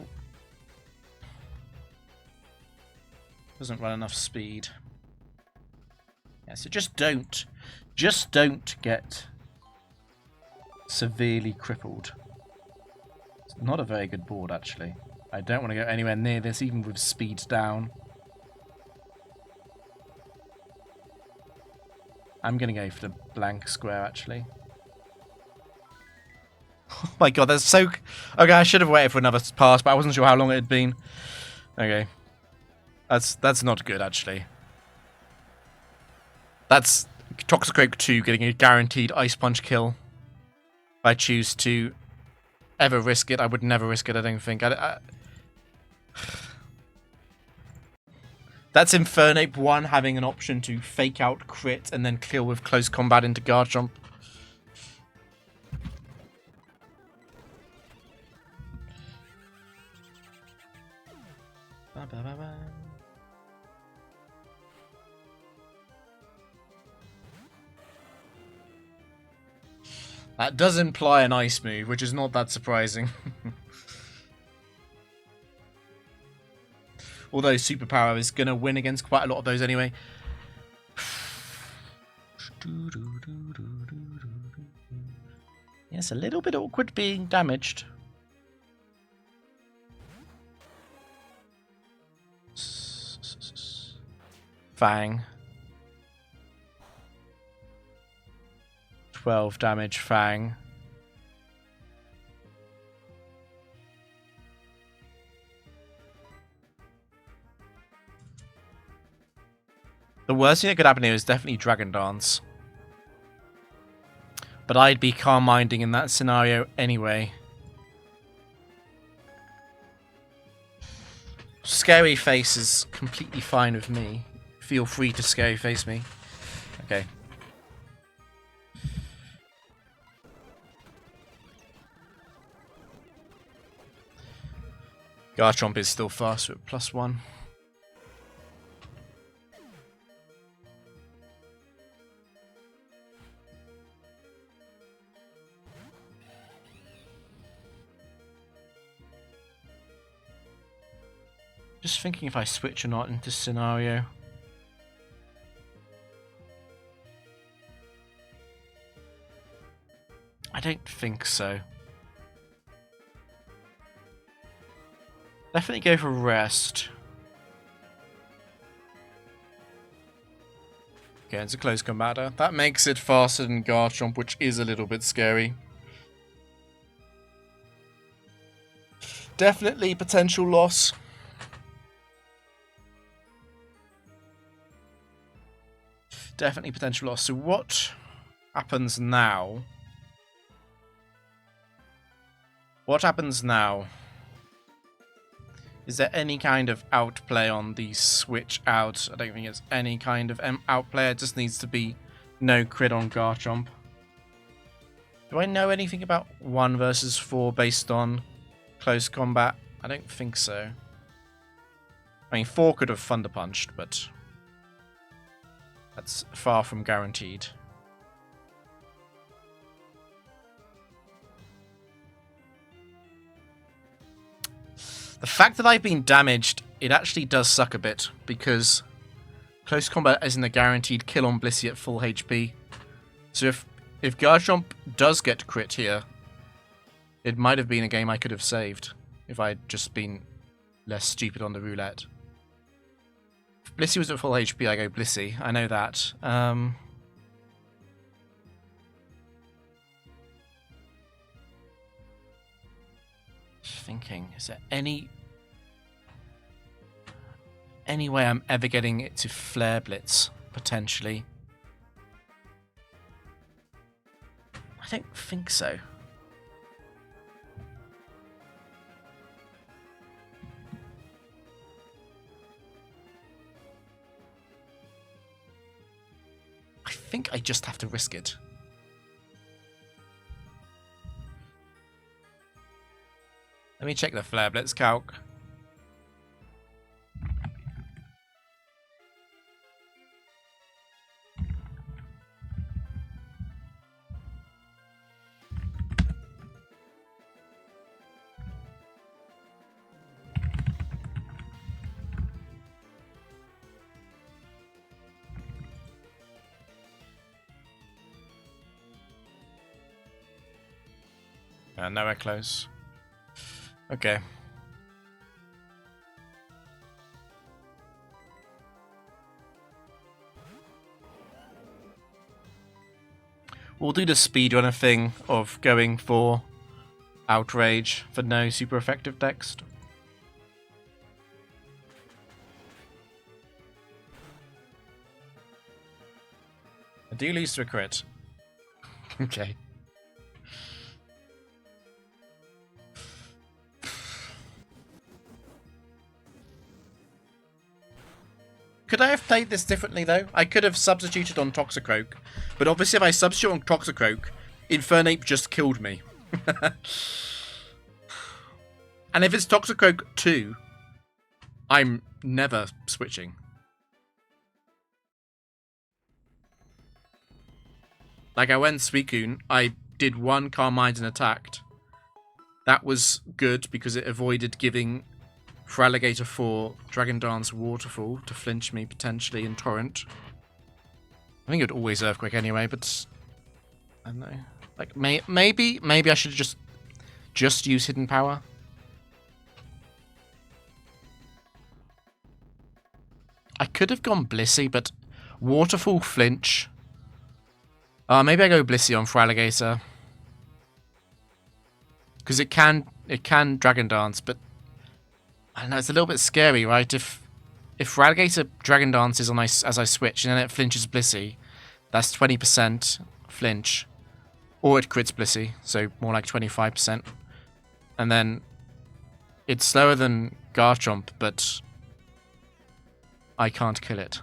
run enough speed. Yeah, so just don't get severely crippled. It's not a very good board actually. I don't want to go anywhere near this, even with speed down. I'm going to go for the blank square, actually. Oh my god, that's so... Okay, I should have waited for another pass, but I wasn't sure how long it had been. Okay. That's not good, actually. That's Toxicroak 2 getting a guaranteed Ice Punch kill. If I choose to ever risk it, I would never risk it, I don't think. That's Infernape 1 having an option to fake out crit and then kill with close combat into Garchomp. That does imply an ice move, which is not that surprising. Although Superpower is going to win against quite a lot of those anyway. Yes, a little bit awkward being damaged. Fang. 12 damage, Fang. The worst thing that could happen here is definitely Dragon Dance. But I'd be calm minding in that scenario anyway. Scary Face is completely fine with me. Feel free to Scary Face me. Okay. Garchomp is still faster at +1. Just thinking if I switch or not in this scenario. I don't think so. Definitely go for rest. Okay, it's a close combatter. That makes it faster than Garchomp, which is a little bit scary. Definitely potential loss. Definitely potential loss. So what happens now? What happens now Is there any kind of outplay on the switch out? I don't think it's any kind of outplay. It just needs to be no crit on Garchomp. Do I know anything about 1 versus 4 based on close combat? I don't think so. I mean, 4 could have Thunder Punched, but that's far from guaranteed. The fact that I've been damaged, it actually does suck a bit, because close combat isn't a guaranteed kill on Blissey at full HP. So if Garchomp does get crit here, it might have been a game I could have saved if I'd just been less stupid on the roulette. If Blissey was at full HP, I go Blissey. I know that. Thinking, is there any way I'm ever getting it to Flare Blitz, potentially? I don't think so. I think I just have to risk it. Let me check the Flare Blitz calc. Nowhere close. Okay. We'll do the speedrunner thing of going for Outrage for no super effective text. I do lose to a crit. Okay. Could I have played this differently, though? I could have substituted on Toxicroak, but obviously if I substitute on Toxicroak, Infernape just killed me. And if it's Toxicroak 2, I'm never switching. Like, I went Suicune, I did 1 Calm Mind and attacked. That was good because it avoided giving Feraligatr 4 Dragon Dance Waterfall to flinch me potentially in Torrent. I think it would always Earthquake anyway, but I don't know. Like maybe I should just use Hidden Power. I could have gone Blissey, but Waterfall flinch. Maybe I go Blissey on Feraligatr. Because it can Dragon Dance, but I don't know, it's a little bit scary, right? If Feraligatr Dragon Dances on as I switch and then it flinches Blissey, that's 20% flinch. Or it crits Blissey, so more like 25%. And then it's slower than Garchomp, but I can't kill it.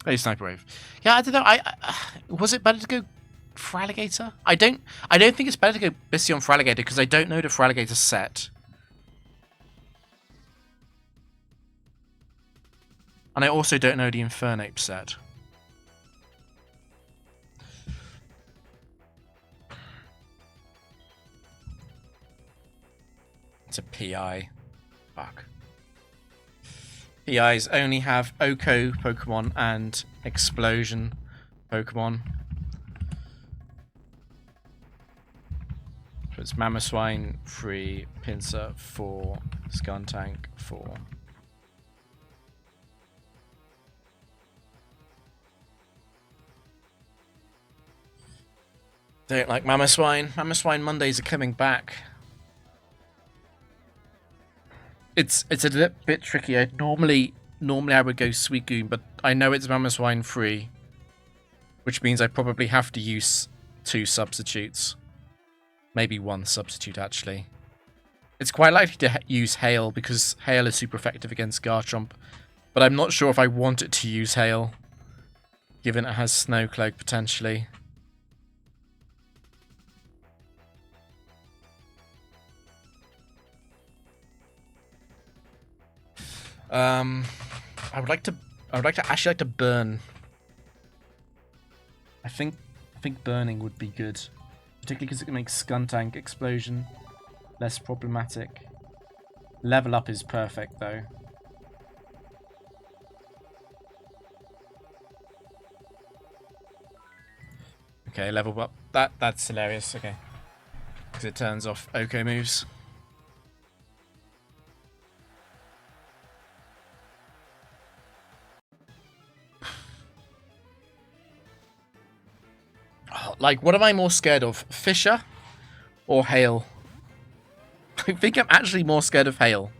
Hey, Sniper Wave. Yeah, I don't know. Was it better to go Feraligatr? I don't think it's better to go Blissey on Feraligatr because I don't know the Feraligatr set. And I also don't know the Infernape set. It's a PI. Fuck. PIs only have Oko Pokemon and Explosion Pokemon. So it's Mamoswine 3, Pinsir 4, Skuntank 4. Don't like Mamoswine. Mamoswine Mondays are coming back. It's a bit tricky. Normally I would go Suicune, but I know it's Mamoswine 3, which means I probably have to use 2 substitutes. Maybe 1 substitute, actually. It's quite likely to use Hail, because Hail is super effective against Garchomp. But I'm not sure if I want it to use Hail, given it has Snow Cloak potentially. I would actually like to burn. I think burning would be good, particularly because it can make Skuntank Explosion less problematic. Level up is perfect though. Okay, level up. That's hilarious. Okay, because it turns off Oko moves. Like, what am I more scared of? Fissure or Hail? I think I'm actually more scared of Hail.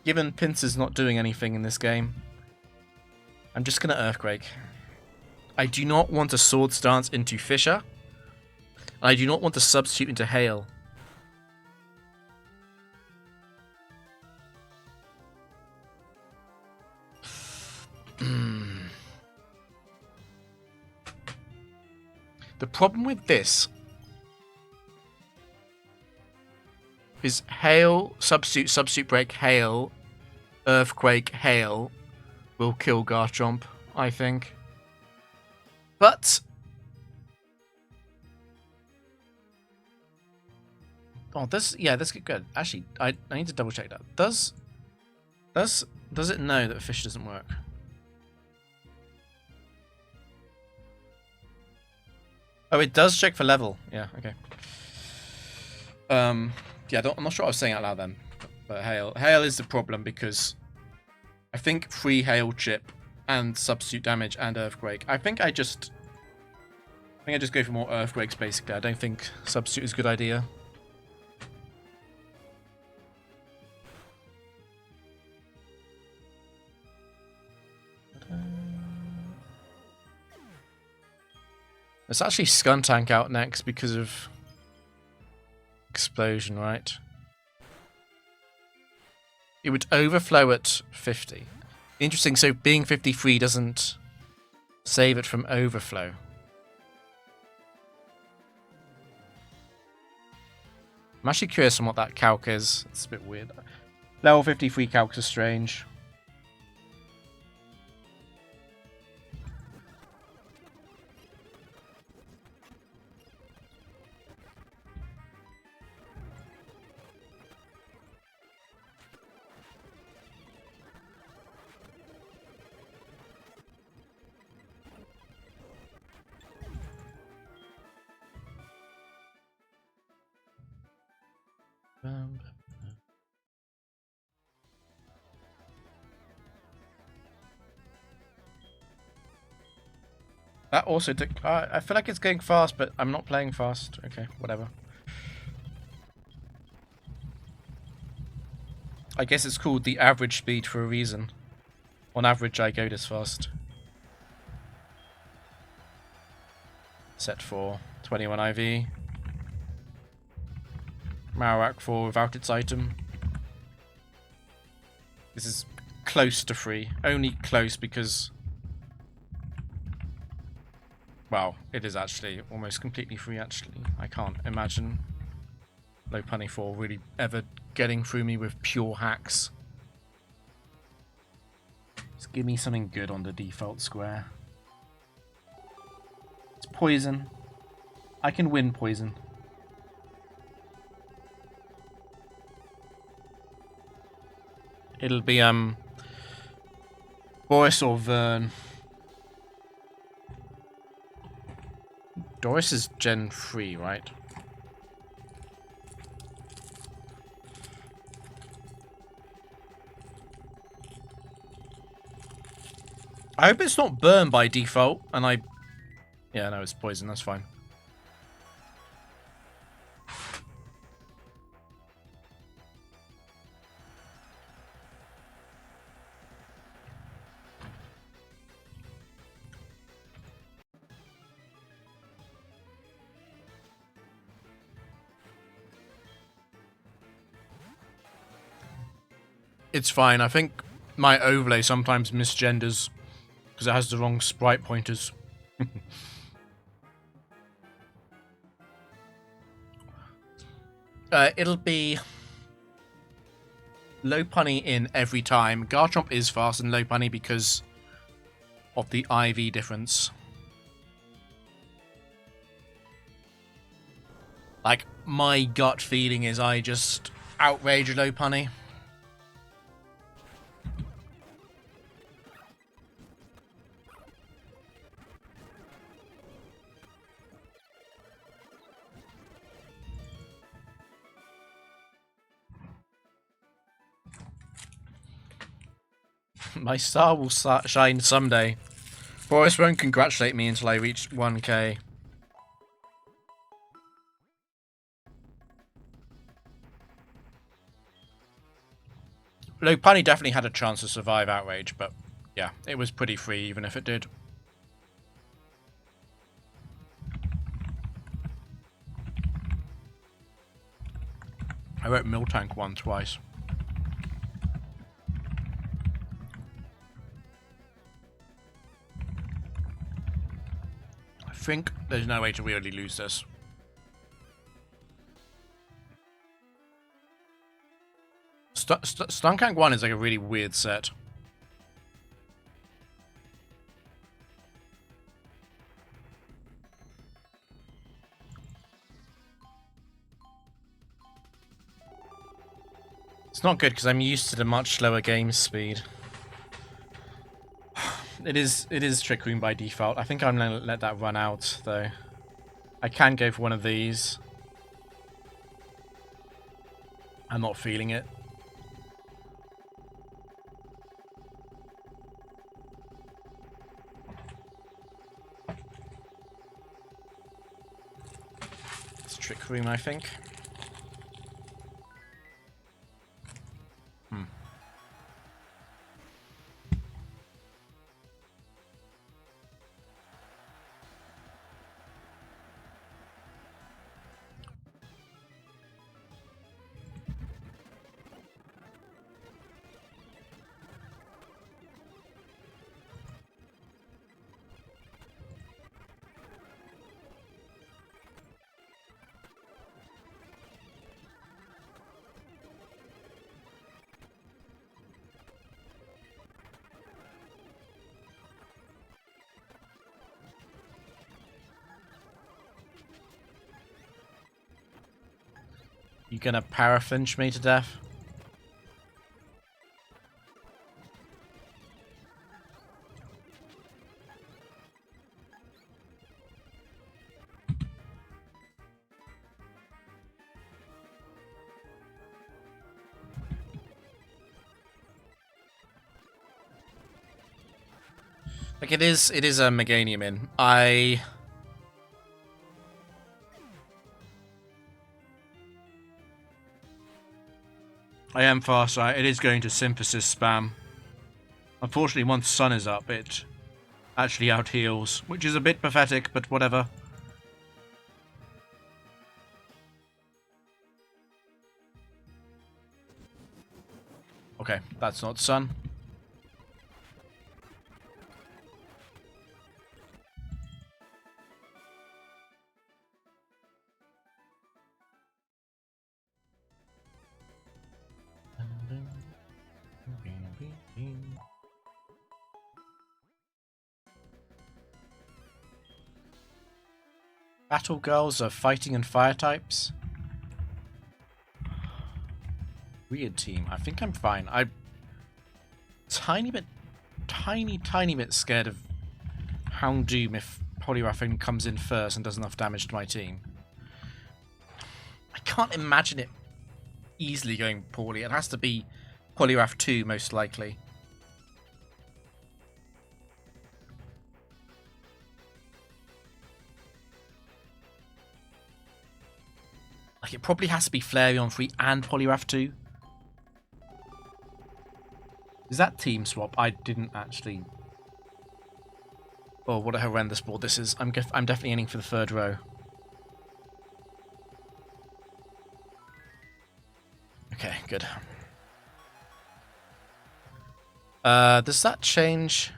Given Pinsir's not doing anything in this game, I'm just going to Earthquake. I do not want a Sword Stance into Fissure. I do not want to substitute into Hail. The problem with this is Hail, substitute break, Hail, Earthquake, Hail will kill Garchomp, I think. But oh, this get good. Actually, I need to double check that. Does it know that Fish doesn't work? Oh, it does check for level. Yeah, okay. Yeah, I'm not sure what I was saying out loud then. But Hail is the problem because I think free Hail chip and substitute damage and Earthquake. I think I just go for more Earthquakes basically. I don't think substitute is a good idea. Let's actually Skuntank out next because of Explosion, right? It would overflow at 50. Interesting, so being 53 doesn't save it from overflow. I'm actually curious on what that calc is. It's a bit weird. Level 53 calcs are strange. That also took... I feel like it's going fast, but I'm not playing fast. Okay, whatever. I guess it's called the average speed for a reason. On average, I go this fast. Set for 21 IV. Marowak 4 without its item. This is close to free. Only close because... Well, it is actually almost completely free, actually. I can't imagine Lopunny 4 really ever getting through me with pure hacks. Just give me something good on the default square. It's poison. I can win poison. It'll be, Boris or Vern. Doris is Gen 3, right? I hope it's not burn by default, and I... Yeah, no, it's poison, that's fine. It's fine. I think my overlay sometimes misgenders because it has the wrong sprite pointers. It'll be Lopunny in every time. Garchomp is faster than Lopunny because of the IV difference. Like, my gut feeling is I just outrage Lopunny. My star will shine someday. Boris won't congratulate me until I reach 1k. Lopunny definitely had a chance to survive Outrage, but yeah, it was pretty free even if it did. I wrote Miltank 1 twice. I think there's no way to really lose this. Stunkank 1 is like a really weird set. It's not good because I'm used to the much slower game speed. It is Trick Room by default. I think I'm going to let that run out, though. I can go for one of these. I'm not feeling it. It's Trick Room, I think. You gonna paraflinch me to death? Like it is a Meganium in. I am fast, right? It is going to Synthesis spam. Unfortunately, once Sun is up, it actually out-heals, which is a bit pathetic, but whatever. Okay, that's not Sun. Battle Girls are fighting and fire types. Weird team. I think I'm fine. I'm tiny bit scared of Houndoom if Poliwrath comes in first and does enough damage to my team. I can't imagine it easily going poorly. It has to be Poliwrath 2 most likely. Like, it probably has to be Flareon 3 and Poliwrath 2. Is that team swap? I didn't actually... Oh, what a horrendous board this is. I'm definitely aiming for the third row. Okay, good. Does that change?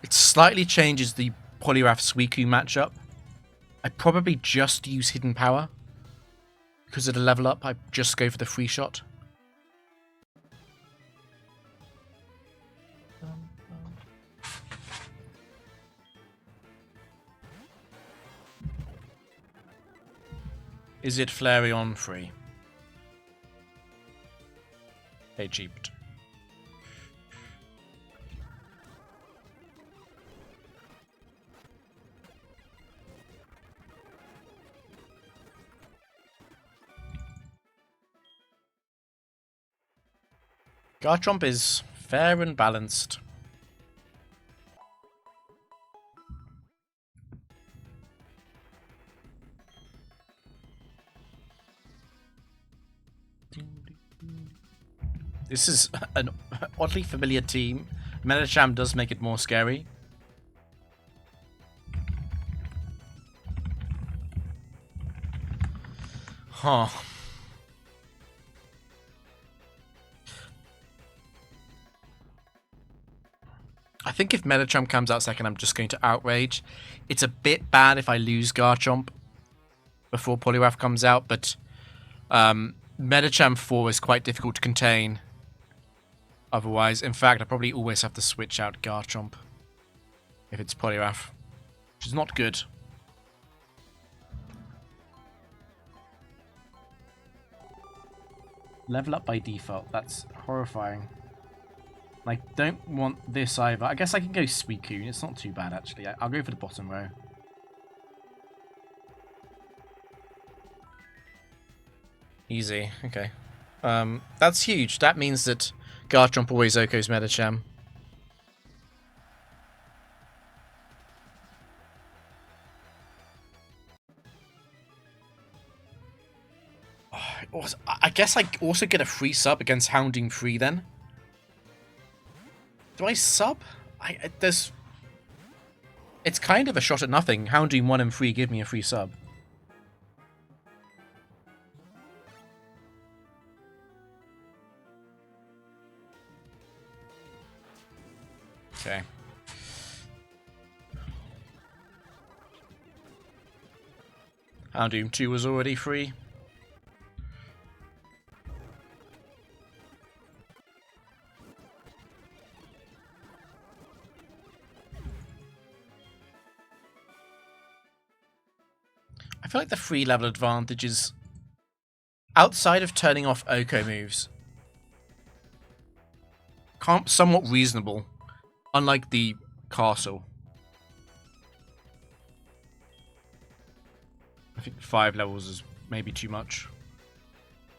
It slightly changes the Poliwrath Suicune matchup. I probably just use Hidden Power. Because of the level up, I just go for the free shot. Is it Flareon free? Hey, cheaped. Garchomp is fair and balanced. This is an oddly familiar team. Medicham does make it more scary. Huh. I think if Medicham comes out second, I'm just going to Outrage. It's a bit bad if I lose Garchomp before Poliwrath comes out, but Medicham 4 is quite difficult to contain. Otherwise, in fact, I probably always have to switch out Garchomp if it's Poliwrath, which is not good. Level up by default. That's horrifying. I don't want this either. I guess I can go Suicune. It's not too bad, actually. I'll go for the bottom row. Easy. Okay. That's huge. That means that Garchomp always Oko's Medicham. I guess I also get a free sub against Houndoom 3 then. Do I sub? There's... It's kind of a shot at nothing. Houndoom 1 and 3 give me a free sub. Okay. Houndoom 2 was already free. I feel like the free level advantage is outside of turning off Oko moves. Somewhat reasonable, unlike the castle. I think 5 levels is maybe too much.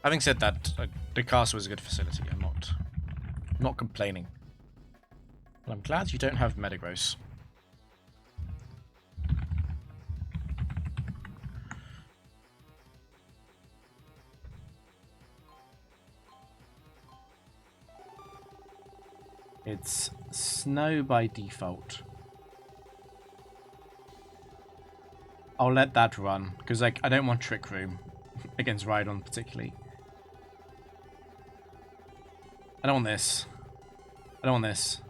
Having said that, the castle is a good facility. I'm not complaining. But I'm glad you don't have Metagross. It's Snow by default. I'll let that run, because I don't want Trick Room against Rhydon particularly. I don't want this. I don't want this.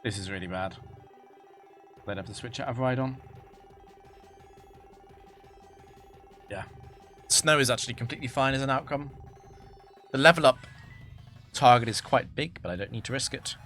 This is really bad. I'd have to switch out of Rhydon. Yeah. Snow is actually completely fine as an outcome. The level up target is quite big, but I don't need to risk it.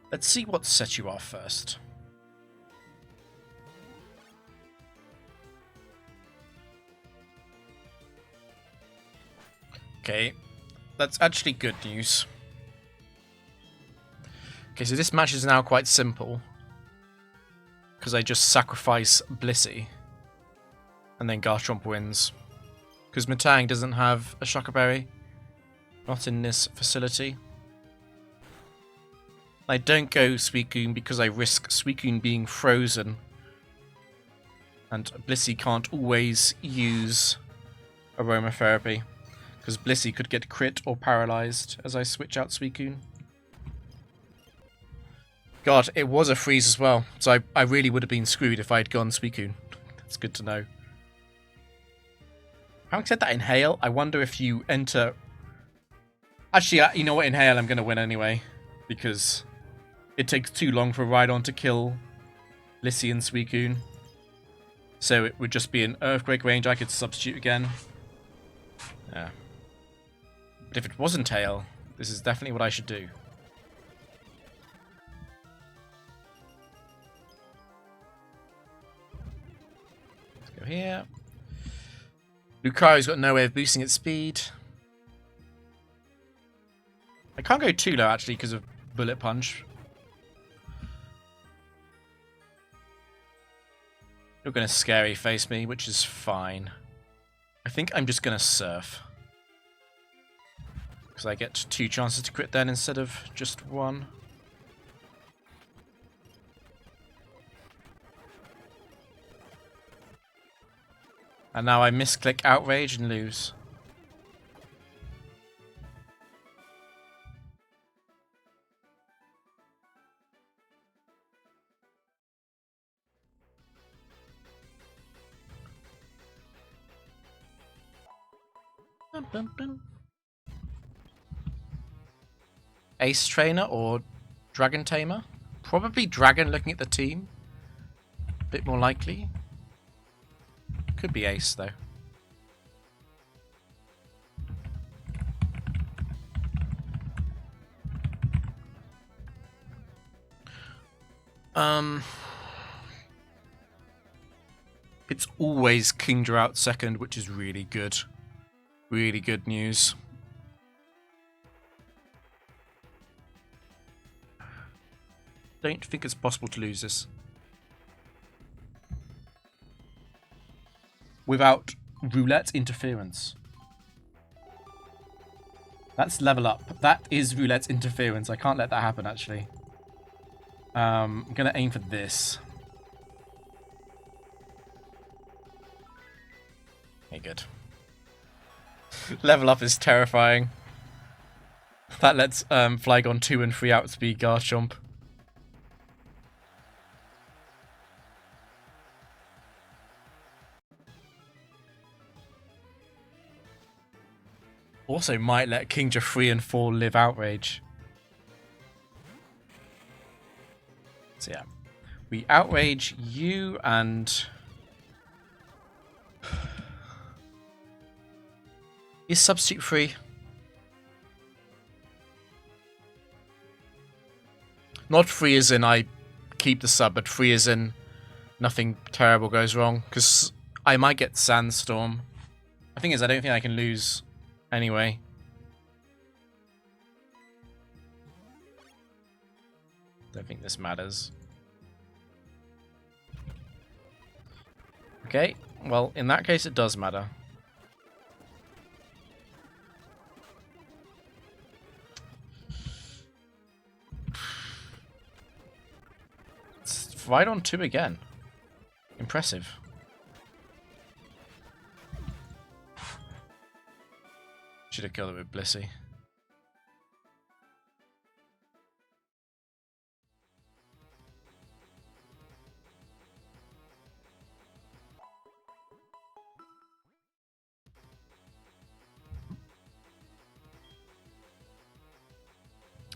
Let's see what sets you off first. Okay, that's actually good news. Okay, so this match is now quite simple. Because I just sacrifice Blissey. And then Garchomp wins. because Matang doesn't have a Shocker Berry. Not in this facility. I don't go Suicune because I risk Suicune being frozen. And Blissey can't always use Aromatherapy, because Blissey could get crit or paralyzed as I switch out Suicune. God, it was a freeze as well, so I really would have been screwed if I had gone Suicune. That's good to know. Having said that, Inhale, I wonder if you enter... Actually, you know what, Inhale I'm going to win anyway, because it takes too long for Rhydon to kill Blissey and Suicune. So it would just be an Earthquake range I could substitute again. Yeah. But if it wasn't Tail, this is definitely what I should do. Let's go here. Lucario's got no way of boosting its speed. I can't go too low actually because of Bullet Punch. You're going to Scary Face me, which is fine. I think I'm just going to Surf. Because I get 2 chances to crit then instead of just 1. And now I misclick Outrage and lose. Ace Trainer or Dragon Tamer? Probably Dragon looking at the team. A bit more likely. Could be Ace though. It's always Kingdra out second, which is really good. Really good news. Don't think it's possible to lose this without Roulette interference. That's level up. That is Roulette interference. I can't let that happen actually. I'm gonna aim for this. Okay, good. Level up is terrifying. That lets Flygon 2 and 3 outspeed Garchomp. Also might let Kingdra 3 and 4 live Outrage. So yeah. We Outrage you and... Is substitute free? Not free as in I keep the sub, but free as in nothing terrible goes wrong. Because I might get Sandstorm. The thing is, I don't think I can lose anyway. Don't think this matters. Okay, well, in that case it does matter. It's right on 2 again. Impressive. Should have killed it with Blissey.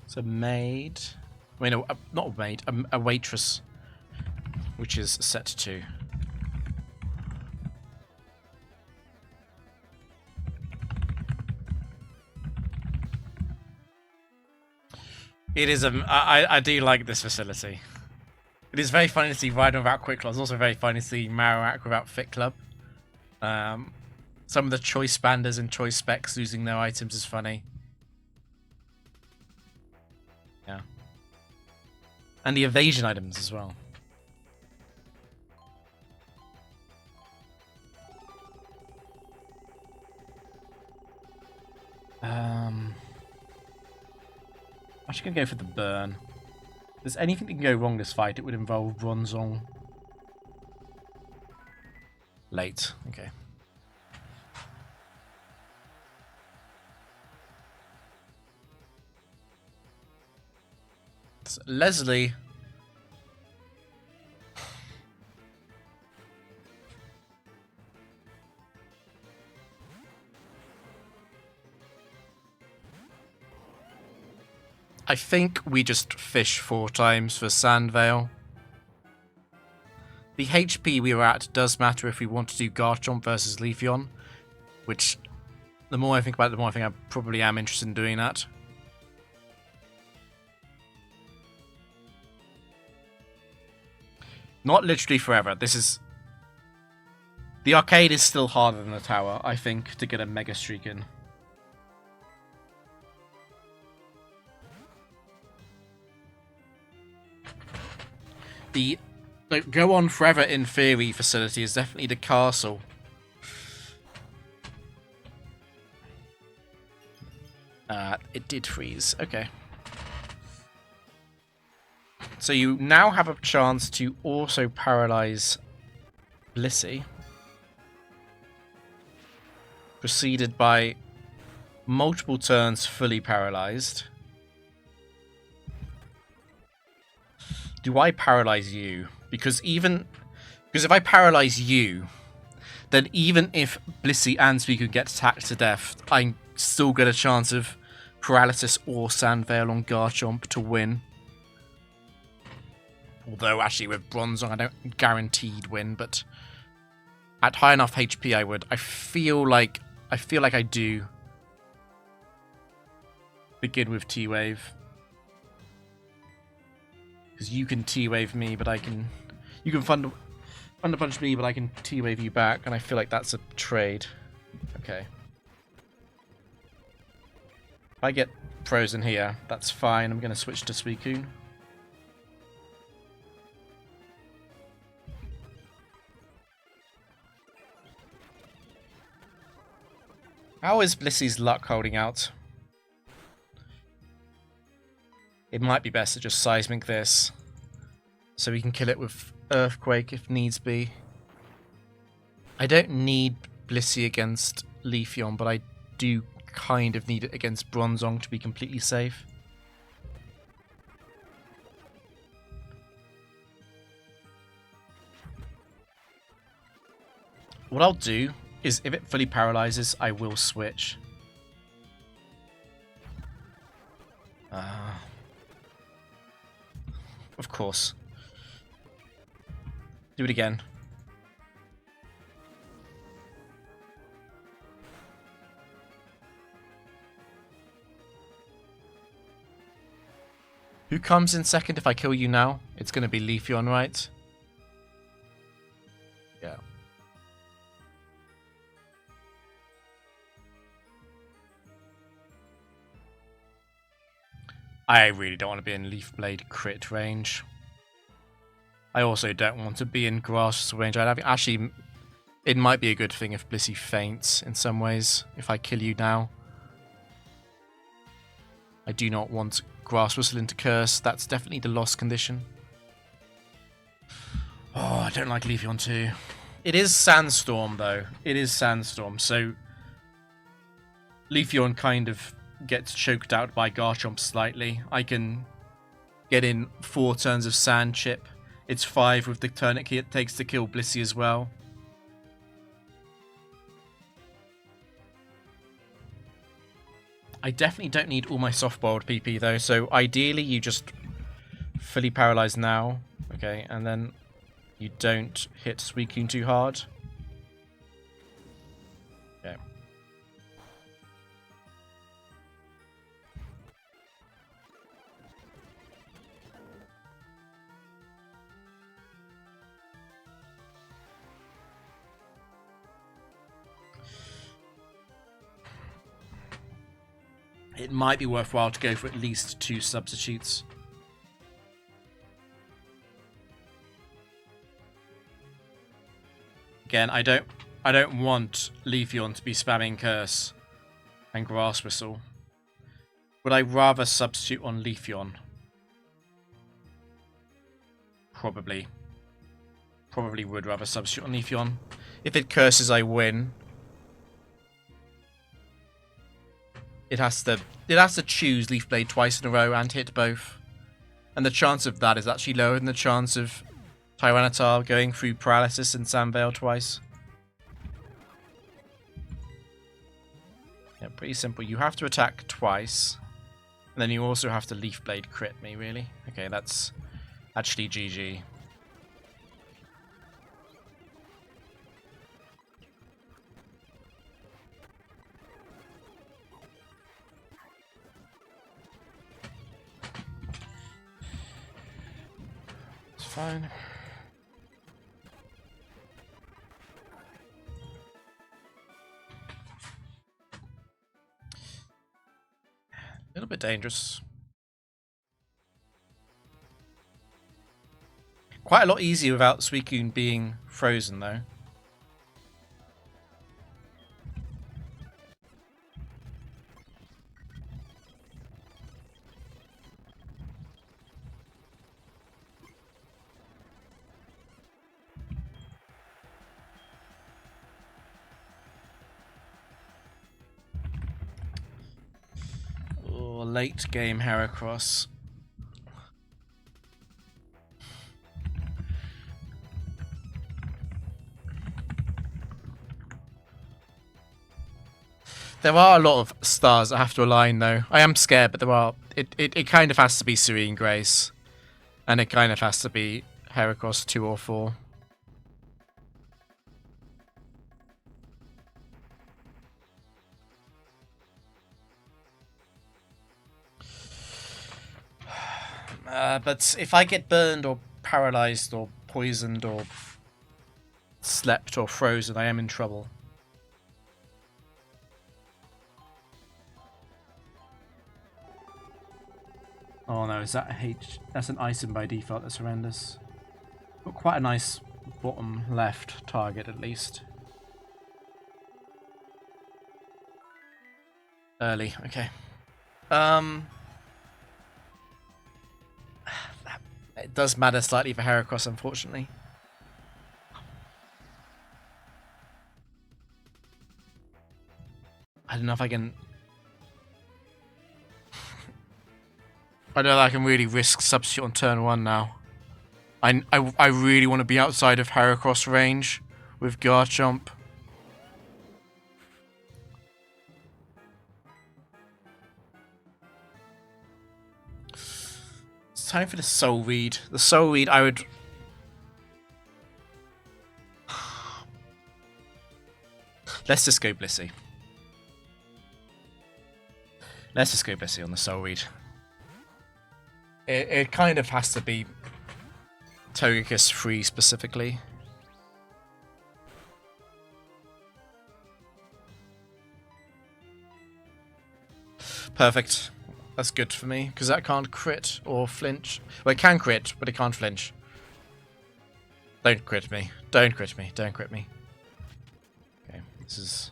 It's a maid. I mean, not a maid, a waitress, which is set to 2. It is I do like this facility. It is very funny to see Rhydon without Quick Claw. It's also very funny to see Marowak without Fit Club. Some of the choice banders and choice specs losing their items is funny. Yeah. And the evasion items as well. actually going to go for the burn. If there's anything that can go wrong this fight, it would involve Bronzong. Late. Okay. So Leslie. I think we just fish 4 times for Sandvale. The HP we were at does matter if we want to do Garchomp versus Leafeon, which, the more I think about it, the more I think I probably am interested in doing that. Not literally forever. This is... The arcade is still harder than the tower, I think, to get a Mega Streak in. The go on forever in theory facility is definitely the castle. It did freeze. Okay. So you now have a chance to also paralyze Blissey. Preceded by multiple turns fully paralyzed. Do I paralyze you? Because if I paralyze you, then even if Blissey and Suicune get attacked to death, I still get a chance of paralysis or Sandvale on Garchomp to win. Although actually with Bronzong I don't guaranteed win, but at high enough HP I would. I feel like I do begin with T-Wave. Because you can T-Wave me, but you can Thunder Punch me, but I can T-Wave you back, and I feel like that's a trade. Okay. If I get frozen here, that's fine. I'm going to switch to Suicune. How is Blissey's luck holding out? It might be best to just Seismic this, so we can kill it with Earthquake if needs be. I don't need Blissey against Leafeon, but I do kind of need it against Bronzong to be completely safe. What I'll do is, if it fully paralyzes, I will switch. Of course. Do it again. Who comes in second if I kill you now? It's going to be Leafeon, right? Yeah. I really don't want to be in Leaf Blade crit range. I also don't want to be in Grass range. Actually, it might be a good thing if Blissey faints in some ways, if I kill you now. I do not want Grass Whistle into Curse. That's definitely the lost condition. Oh, I don't like Leafeon too. It is Sandstorm, though. It is Sandstorm, so Leafeon kind of gets choked out by Garchomp slightly. I can get in 4 turns of Sand Chip. It's 5 with the turn it takes to kill Blissey as well. I definitely don't need all my soft-boiled PP though, so ideally you just fully paralyze now. Okay, and then you don't hit Suicune too hard. Okay. It might be worthwhile to go for at least 2 substitutes. Again, I don't want Leafeon to be spamming Curse and Grass Whistle. Would I rather substitute on Leafeon? Probably. Probably would rather substitute on Leafeon. If it curses, I win. It has to choose Leaf Blade twice in a row and hit both. And the chance of that is actually lower than the chance of Tyranitar going through Paralysis and Sandveil twice. Yeah, pretty simple. You have to attack twice. And then you also have to Leaf Blade crit me, really. Okay, that's actually GG. It's fine. A little bit dangerous. Quite a lot easier without Suicune being frozen, though. Oh, late game Heracross. There are a lot of stars that have to align, though. I am scared, but there are. It kind of has to be Serene Grace. And it kind of has to be Heracross 2 or 4. But if I get burned or paralyzed or poisoned or slept or frozen, I am in trouble. Oh no, is that a H? That's an Ison by default, that's horrendous. Got quite a nice bottom left target at least. Early, okay. It does matter slightly for Heracross, unfortunately. I don't know if I can... I don't know if I can really risk substitute on turn 1 now. I really want to be outside of Heracross range with Garchomp. It's time for the Soul Read. The Soul Read, I would... Let's just go Blissey. Let's just go Blissey on the Soul Read. It kind of has to be Togekiss free specifically. Perfect. That's good for me, because that can't crit or flinch. Well, it can crit, but it can't flinch. Don't crit me. Don't crit me. Don't crit me. Okay, this is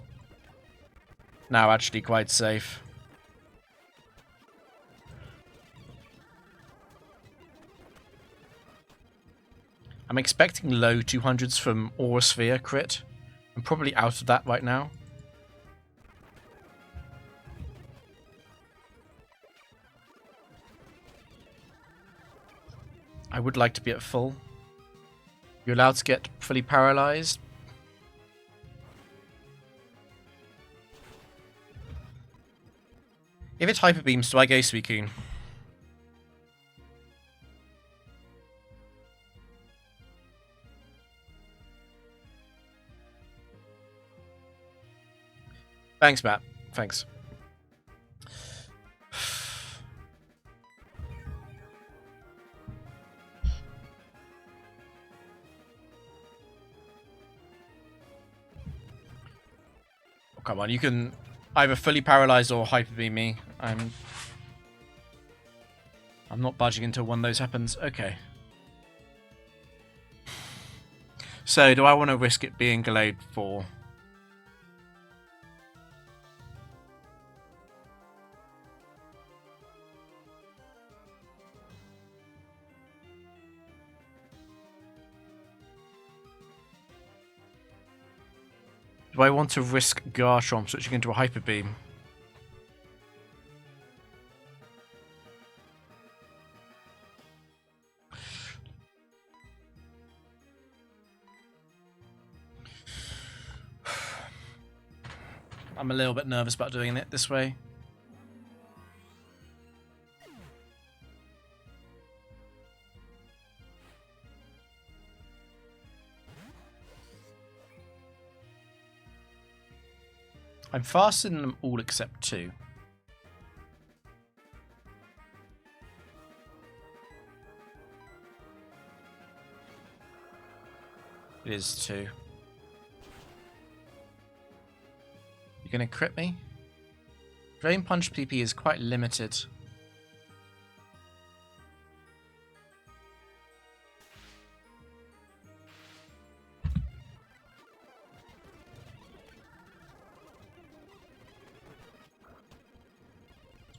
now actually quite safe. I'm expecting low 200s from Aura Sphere crit. I'm probably out of that right now. I would like to be at full. You're allowed to get fully paralyzed. If it Hyper Beams, do I go Suicune? Thanks, Matt. Thanks. Oh, come on, you can either fully paralyze or hyper beam me. I'm not budging until one of those happens. Okay. So, do I want to risk it being Gallade 4? Do I want to risk Garchomp switching into a Hyper Beam? I'm a little bit nervous about doing it this way. I'm faster than them all except 2. It is 2. You're gonna crit me? Drain Punch PP is quite limited.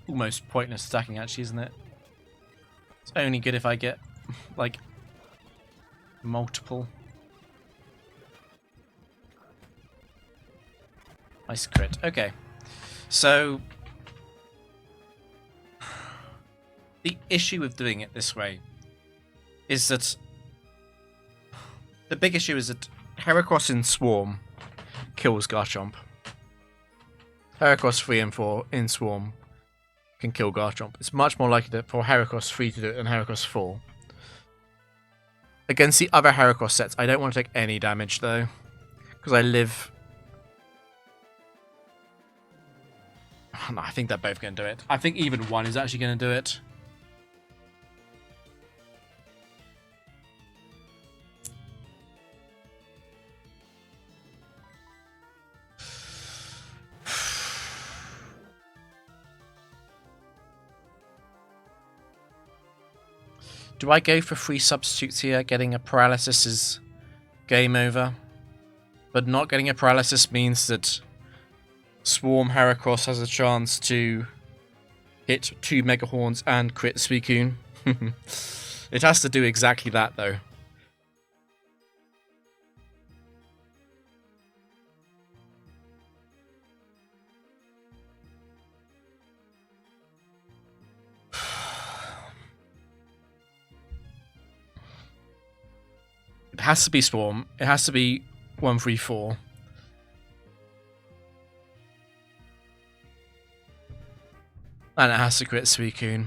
Almost pointless stacking, actually, isn't it? It's only good if I get, like, multiple. Nice crit. Okay. So, the issue with doing it this way is that the big issue is that Heracross in Swarm kills Garchomp. Heracross 3 and 4 in Swarm can kill Garchomp. It's much more likely for Heracross 3 to do it than Heracross 4. Against the other Heracross sets, I don't want to take any damage though, because I live... No, I think they're both going to do it. I think even one is actually going to do it. Do I go for 3 substitutes here? Getting a paralysis is game over. But not getting a paralysis means that Swarm Heracross has a chance to hit 2 Mega Horns and crit Suicune. It has to do exactly that though. It has to be Swarm. It has to be 1-3-4. And it has to crit Suicune.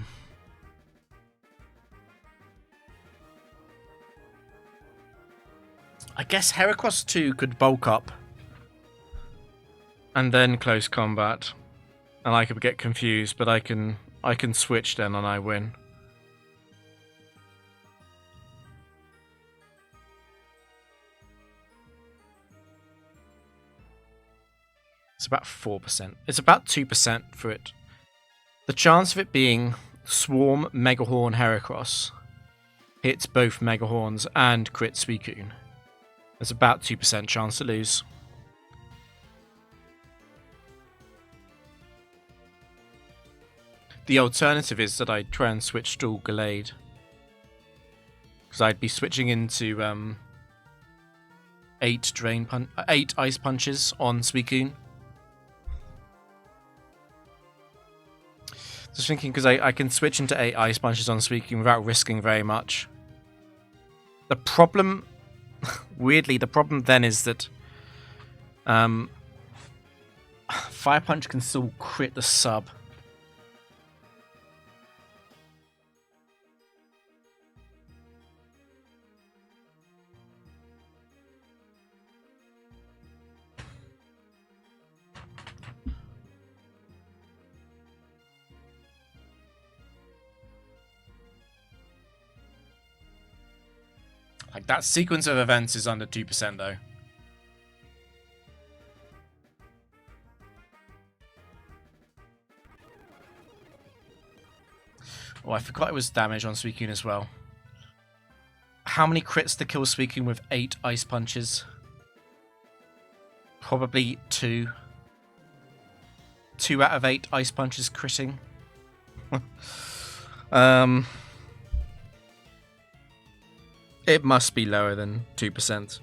I guess Heracross 2 could bulk up. And then close combat. And I could get confused, but I can switch then and I win. It's about 4%. It's about 2% for it. The chance of it being Swarm, Megahorn, Heracross hits both Megahorns and crit Suicune. There's about 2% chance to lose. The alternative is that I try and switch to Gallade. Because I'd be switching into 8 Ice Punches on Suicune. Just thinking, because I can switch into 8 Ice Punches on Suicune without risking very much. The problem, weirdly, the problem then is that Fire Punch can still crit the sub. Like, that sequence of events is under 2% though. Oh, I forgot it was damage on Suicune as well. How many crits to kill Suicune with 8 Ice Punches? Probably 2. 2 out of 8 Ice Punches critting. It must be lower than 2%.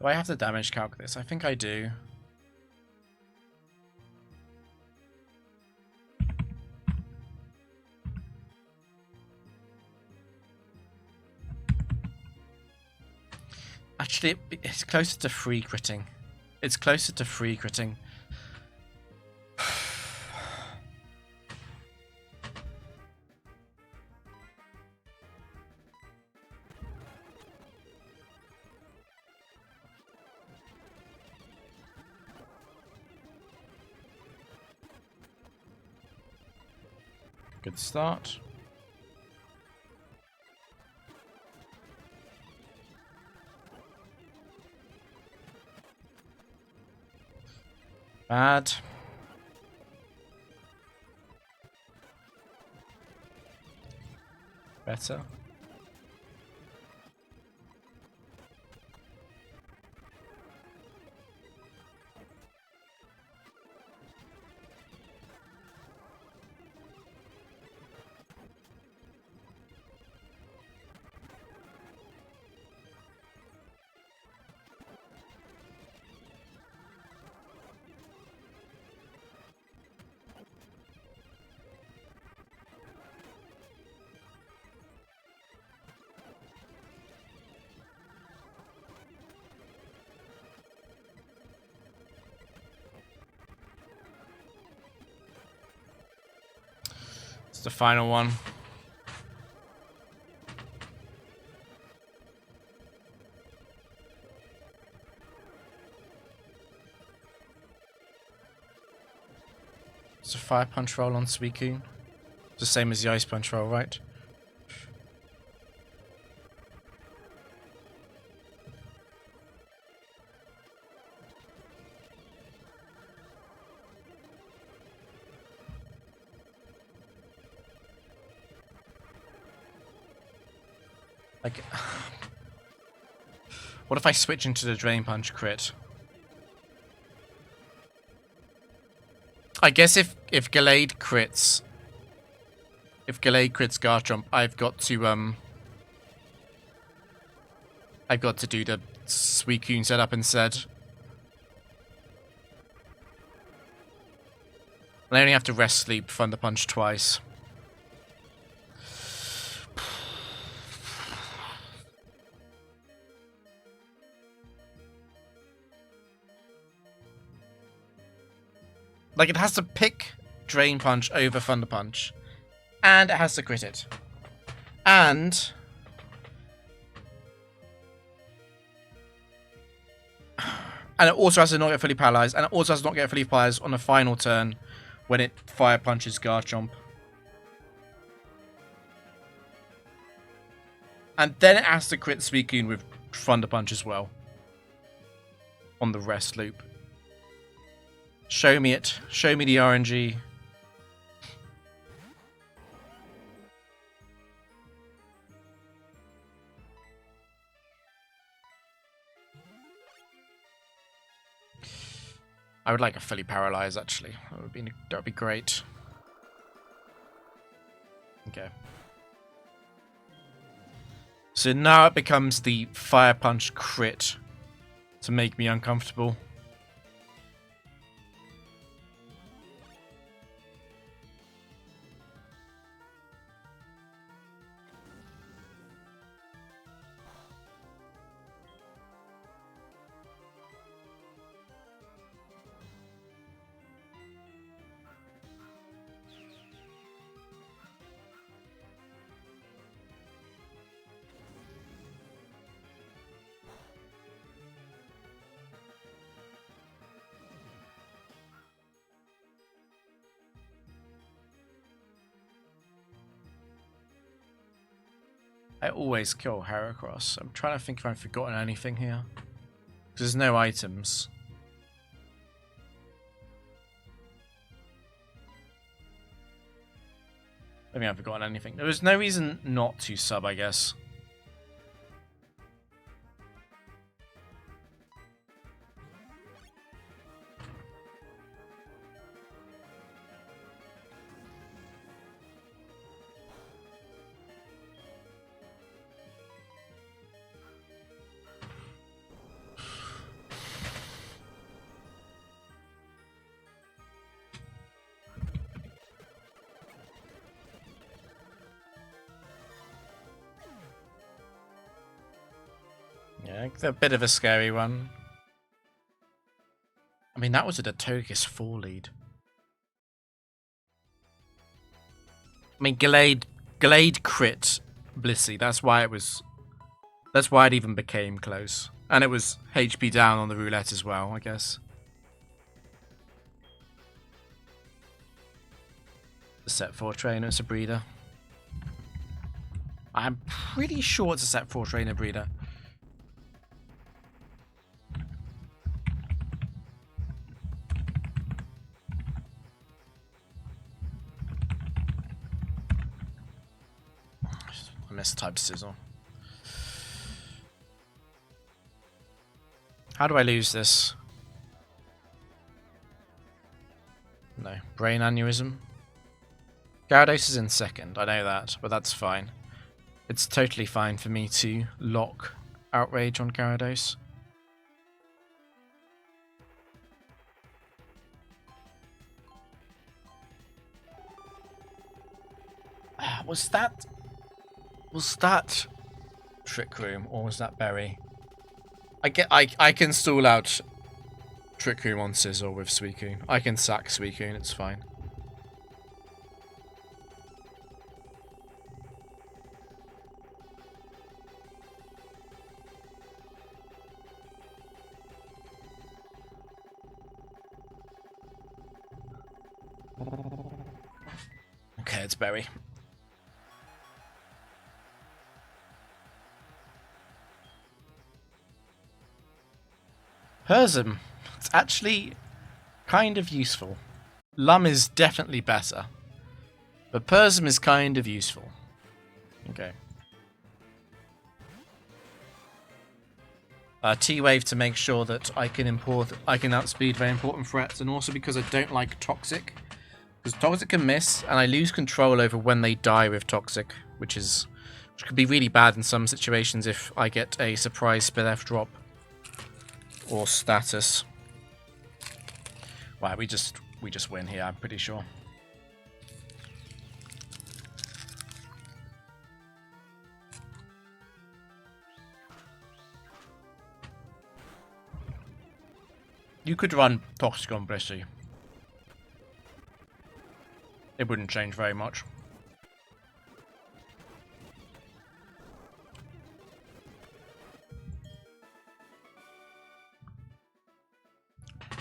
Do I have to damage calc this? I think I do. Actually, it's closer to free critting. It's closer to free critting. Good start. Bad. Better. It's the final one. It's a fire punch roll on Suicune. It's the same as the ice punch roll, right? Like, what if I switch into the Drain Punch crit? I guess if Gallade crits Garchomp, I've got to do the Suicune setup instead. I only have to rest sleep Thunder Punch twice. Like, it has to pick Drain Punch over Thunder Punch. And it has to crit it. And it also has to not get fully paralyzed. And it also has to not get fully paralyzed on the final turn when it fire punches Garchomp. And then it has to crit Suicune with Thunder Punch as well. On the rest loop. Show me it. Show me the RNG. I would like a fully paralyzed, actually. That would be great. Okay. So now it becomes the Fire Punch crit to make me uncomfortable. I always kill Heracross. I'm trying to think if I've forgotten anything here. Because there's no items. I think I've forgotten anything. There was no reason not to sub, I guess. Yeah, a bit of a scary one. I mean, that was a Datogus 4 lead. I mean, Glade crit Blissey. That's why it even became close. And it was HP down on the roulette as well, I guess. The set 4 trainer, it's a breeder. I'm pretty sure it's a set 4 trainer breeder. I mistyped Sizzle. How do I lose this? No. Brain aneurysm. Gyarados is in second, I know that, but that's fine. It's totally fine for me to lock Outrage on Gyarados. Was that Trick Room or was that Berry? I can stall out Trick Room on Sizzle with Suicune. I can sack Suicune, it's fine. Okay, it's Berry. Persim. It's actually kind of useful. Lum is definitely better. But Persim is kind of useful. Okay. T-Wave to make sure that I can outspeed very important threats, and also because I don't like Toxic. Because Toxic can miss, and I lose control over when they die with Toxic, which could be really bad in some situations if I get a surprise Spillef drop. Or status. Wow, we just win here, I'm pretty sure. You could run Toxic on Blissey. It wouldn't change very much.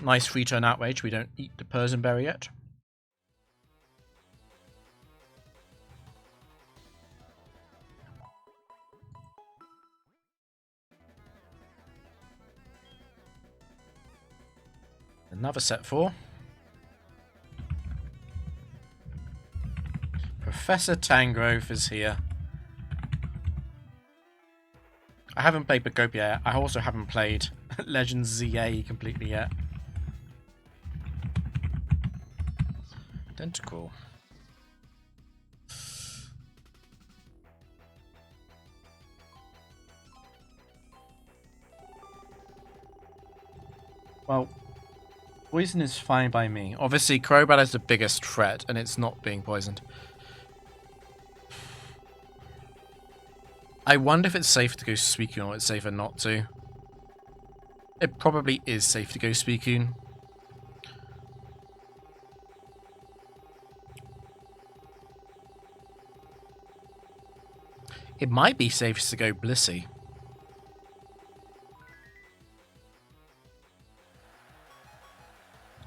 Nice free turn Outrage. We don't eat the Persim Berry yet. Another set 4. Professor Tangrowth is here. I haven't played Bagovia yet. I also haven't played Legends ZA completely yet. Tentacle. Well, poison is fine by me. Obviously, Crobat is the biggest threat, and it's not being poisoned. I wonder if it's safe to go Suicune or it's safer not to. It probably is safe to go Suicune. It might be safest to go Blissey.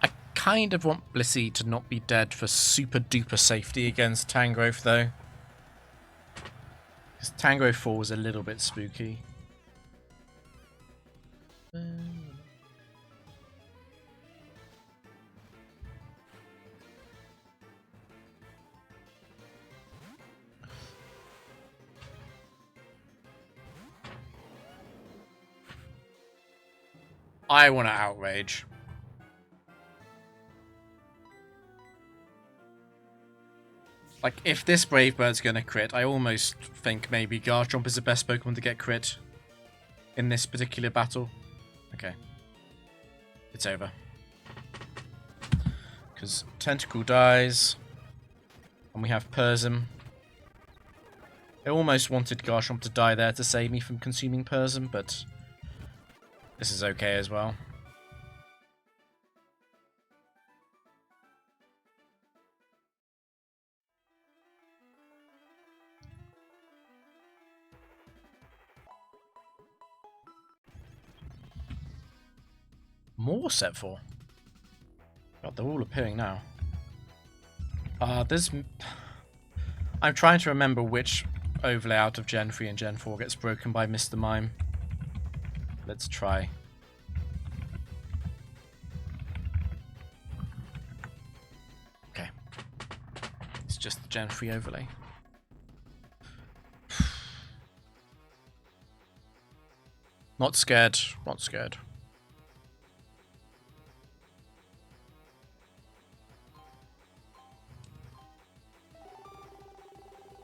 I kind of want Blissey to not be dead for super duper safety against Tangrowth though. Because Tangrowth 4 was a little bit spooky. I want to Outrage. Like, if this Brave Bird's going to crit, I almost think maybe Garchomp is the best Pokemon to get crit in this particular battle. Okay. It's over. Because Tentacle dies. And we have Persim. I almost wanted Garchomp to die there to save me from consuming Persim, but This is okay as well. More set 4. God, they're all appearing now. I'm trying to remember which overlay out of Gen 3 and Gen 4 gets broken by Mr. Mime. Let's try. Okay. It's just the Gen 3 overlay. Not scared. Not scared.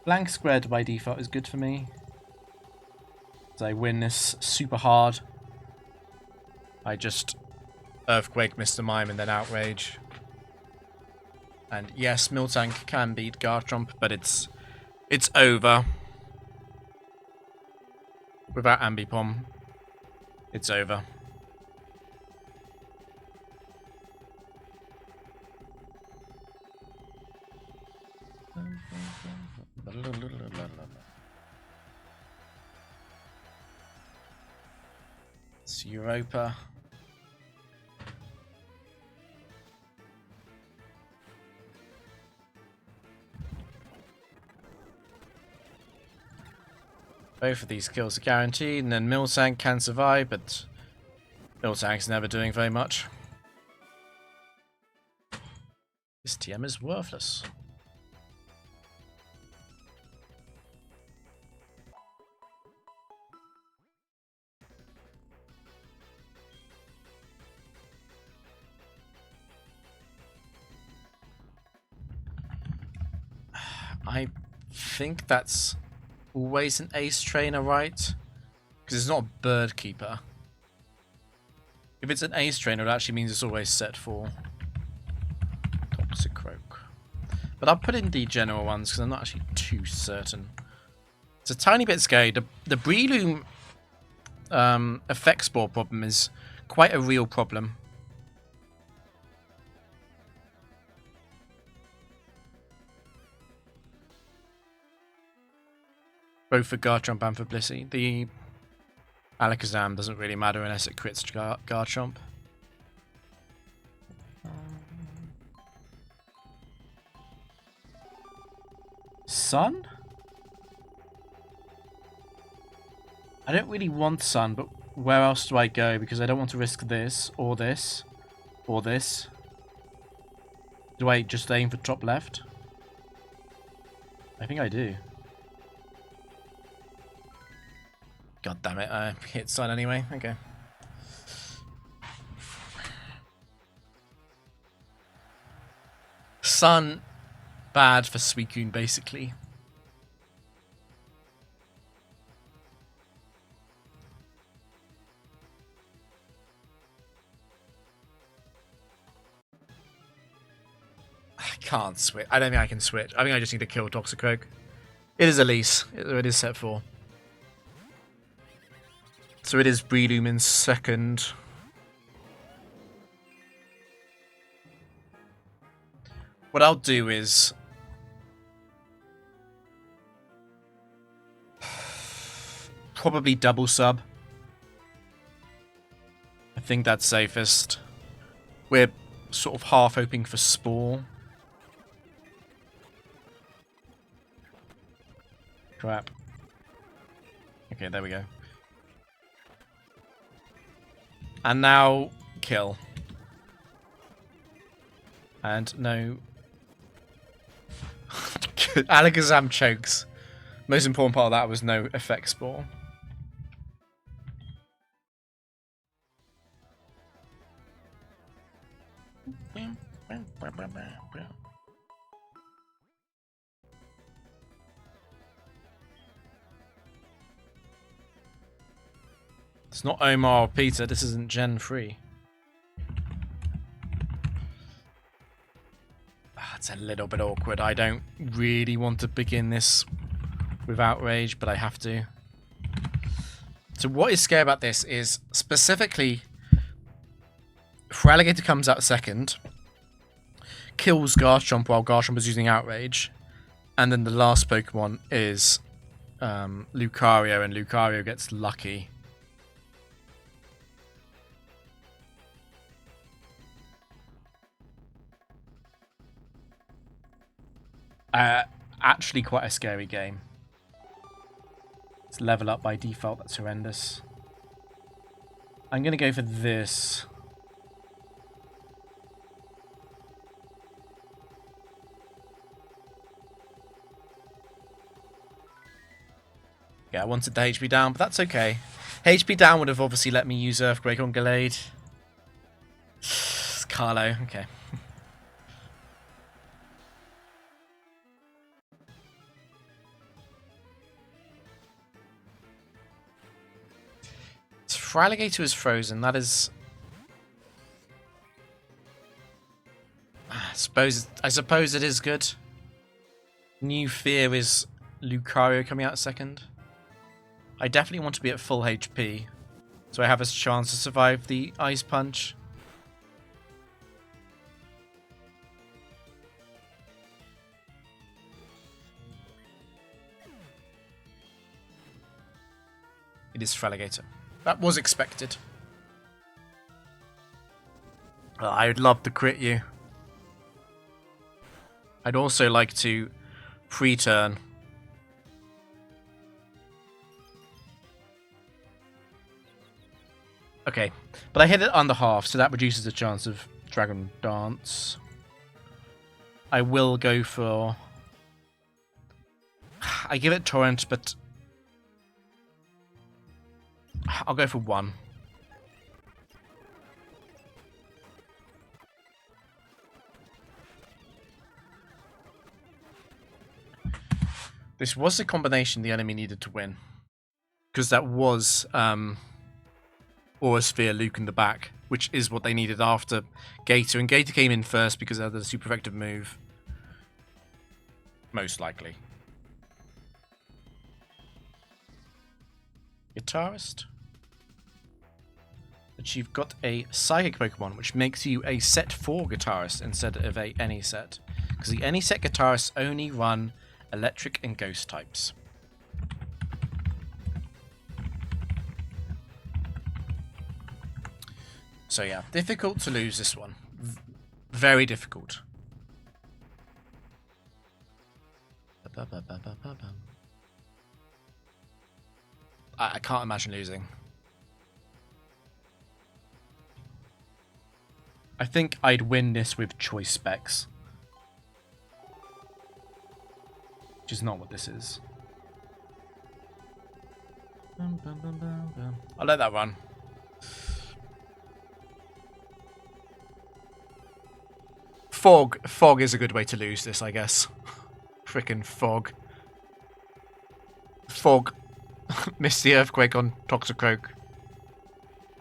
Blank squared by default is good for me. As I win this super hard. I just Earthquake Mr. Mime and then Outrage. And yes, Miltank can beat Garchomp, but it's over. Without Ambipom, it's over. It's Europa. Both of these kills are guaranteed, and then Miltank can survive, but Miltank's never doing very much. This TM is worthless. I think that's always an Ace Trainer, right? Because it's not a Bird Keeper. If it's an Ace Trainer, it actually means it's always set for Toxicroak. But I'll put in the general ones because I'm not actually too certain. It's a tiny bit scary. The Breloom effect spore problem is quite a real problem. Both for Garchomp and for Blissey. The Alakazam doesn't really matter unless it crits Garchomp. Sun? I don't really want Sun, but where else do I go? Because I don't want to risk this, or this, or this. Do I just aim for top left? I think I do. God damn it, I hit Sun anyway. Okay. Sun, bad for Suicune, basically. I can't switch. I don't think I can switch. I think I just need to kill Toxicroak. It is Elise. It is set 4. So it is Breloom in second. What I'll do is probably double sub. I think that's safest. We're sort of half hoping for Spore. Crap. Okay, there we go. And now, kill. And no. Alakazam chokes. Most important part of that was no effect spore. It's not Omar or Peter, this isn't Gen 3. It's a little bit awkward. I don't really want to begin this with Outrage, but I have to. So what is scary about this is specifically Feraligatr comes out second, kills Garchomp while Garchomp is using Outrage, and then the last Pokemon is Lucario, and Lucario gets lucky. Actually quite a scary game. It's level up by default, that's horrendous. I'm going to go for this. Yeah, I wanted the HP down, but that's okay. HP down would have obviously let me use Earthquake on Gallade. Carlo, okay. Feraligatr is frozen. That is, I suppose it is good. New fear is Lucario coming out second. I definitely want to be at full HP, so I have a chance to survive the Ice Punch. It is Feraligatr. That was expected. Well, I would love to crit you. I'd also like to pre-turn. Okay, but I hit it on the half, so that reduces the chance of Dragon Dance. I will go for... I give it Torrent, but... I'll go for 1. This was the combination the enemy needed to win. Because that was Aura Sphere, Luke in the back, which is what they needed after Gator. And Gator came in first because it had the super effective move. Most likely. Guitarist? But you've got a Psychic Pokemon, which makes you a set 4 Guitarist instead of a any set. Because the any set Guitarists only run Electric and Ghost types. So yeah, difficult to lose this one. Very difficult. I can't imagine losing. I think I'd win this with choice specs. Which is not what this is. I'll let that run. Fog is a good way to lose this, I guess. Frickin' Fog. Fog missed the Earthquake on Toxicroak.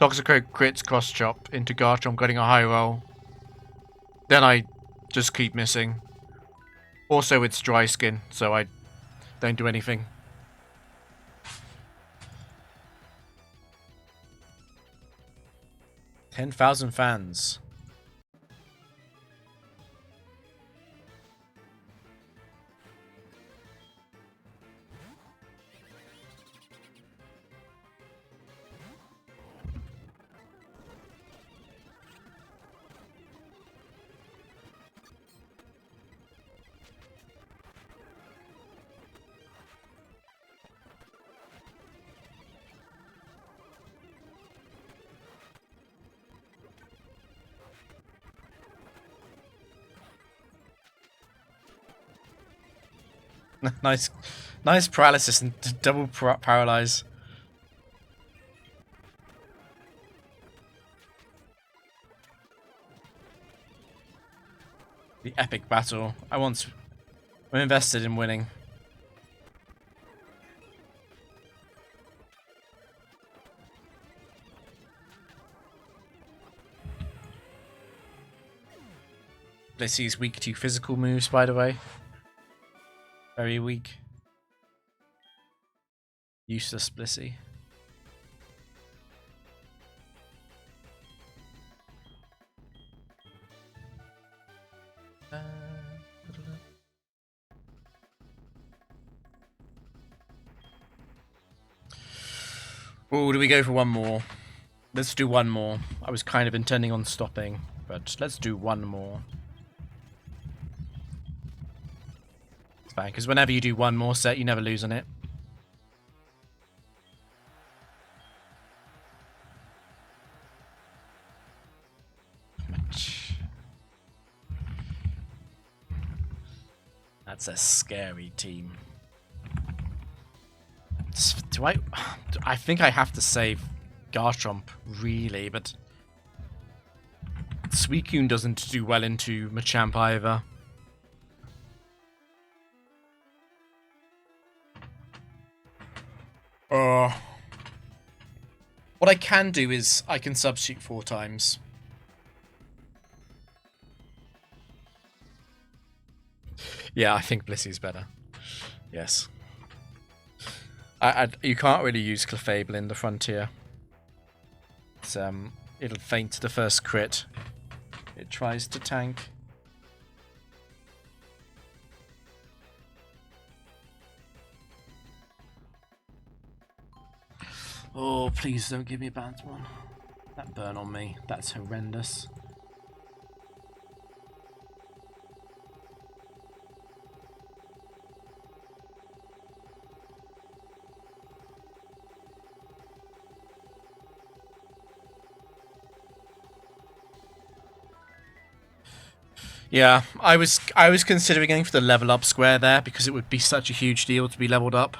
Toxicroak crits cross chop into Garchomp, getting a high roll. Then I just keep missing. Also, it's dry skin, so I don't do anything. $10,000 fans. nice paralysis and double paralyze. The epic battle. I'm invested in winning. Blissey's weak to physical moves, by the way. Very weak. Useless Blissey. Oh, do we go for one more? Let's do one more. I was kind of intending on stopping, but let's do one more. It's fine, because whenever you do one more set, you never lose on it. That's a scary team. Do I think I have to save Garchomp, really, but Suicune doesn't do well into Machamp either. What I can do is I can substitute 4 times. Yeah, I think Blissey's better. Yes. You can't really use Clefable in the Frontier. It's, it'll faint the first crit. It tries to tank. Oh, please don't give me a bad one. That burn on me. That's horrendous. Yeah, I was considering going for the level up square there because it would be such a huge deal to be leveled up.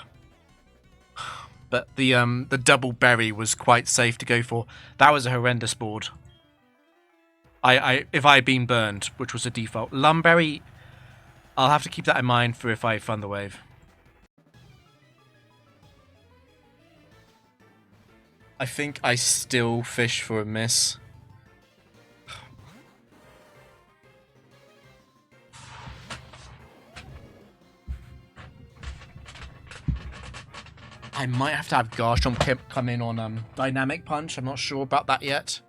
But the double berry was quite safe to go for. That was a horrendous board. If I had been burned, which was a default. Lumberry, I'll have to keep that in mind for if I Thunder Wave. I think I still fish for a miss. I might have to have Garchomp come in on Dynamic Punch. I'm not sure about that yet.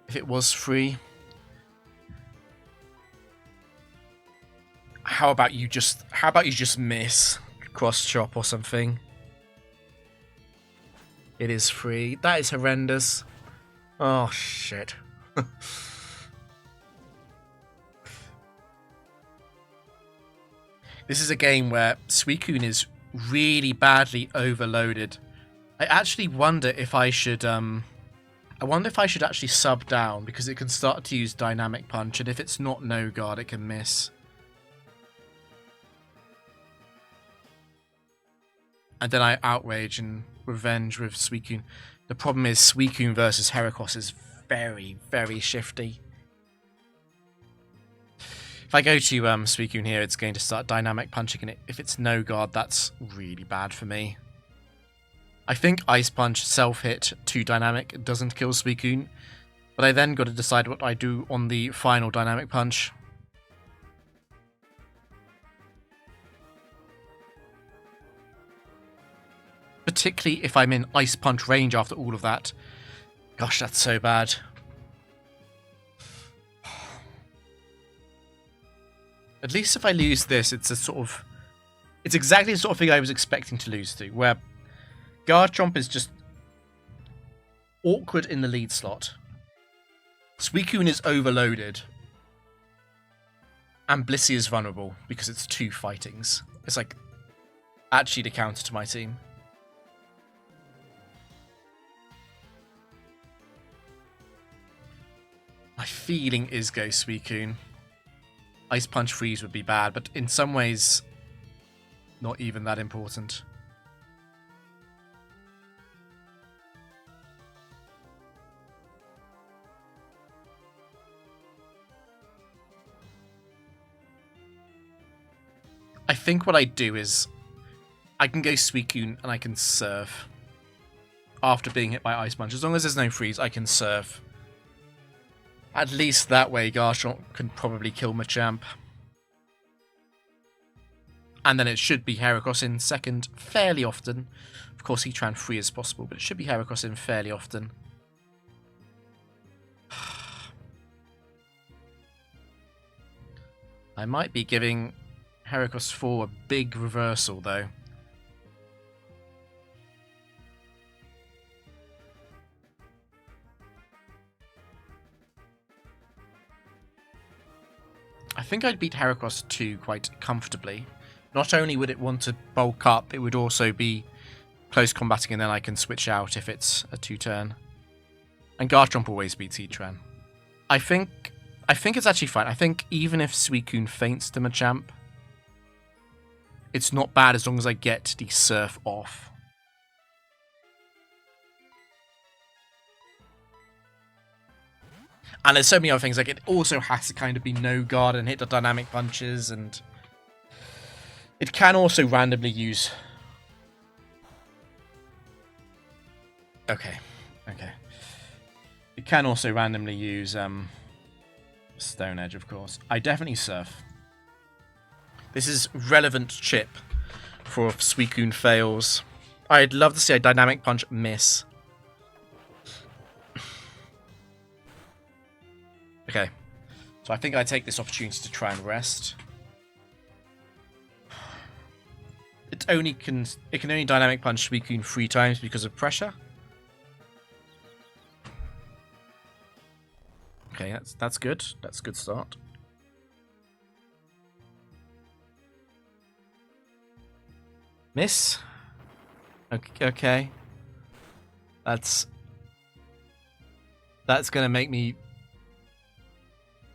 If it was free. How about you just miss Cross Chop or something? It is free. That is horrendous. Oh shit. This is a game where Suicune is really badly overloaded. I actually wonder if I should actually sub down, because it can start to use Dynamic Punch, and if it's not No Guard, it can miss. And then I Outrage and Revenge with Suicune. The problem is Suicune versus Heracross is very, very shifty. If I go to Suicune here, it's going to start Dynamic Punching, and if it's No Guard, that's really bad for me. I think Ice Punch self-hit to Dynamic doesn't kill Suicune, but I then got to decide what I do on the final Dynamic Punch. Particularly if I'm in Ice Punch range after all of that. Gosh, that's so bad. At least if I lose this, it's exactly the sort of thing I was expecting to lose to, where Garchomp is just awkward in the lead slot. Suicune is overloaded. And Blissey is vulnerable because it's 2 fightings. It's like actually the counter to my team. My feeling is go Suicune. Ice Punch Freeze would be bad, but in some ways, not even that important. I think what I do is I can go Suicune and I can Surf after being hit by Ice Punch. As long as there's no freeze, I can Surf. At least that way, Garchomp can probably kill Machamp. And then it should be Heracross in second fairly often. Of course, Heatran free as possible, but it should be Heracross in fairly often. I might be giving Heracross 4 a big reversal, though. think I'd beat Heracross 2 quite comfortably. Not only would it want to bulk up, it would also be close combating, and then I can switch out if it's a 2-turn. And Garchomp always beats Heatran. I think it's actually fine. I think even if Suicune faints to Machamp, it's not bad as long as I get the Surf off. And there's so many other things, like it also has to kind of be no guard and hit the dynamic punches, and it can also randomly use... Okay. It can also randomly use Stone Edge, of course. I definitely Surf. This is relevant chip for if Suicune fails. I'd love to see a Dynamic Punch miss. Okay, so I think I take this opportunity to try and rest. It can only Dynamic Punch Suicune 3 times because of pressure. Okay, that's good. That's a good start. Miss. Okay. That's gonna make me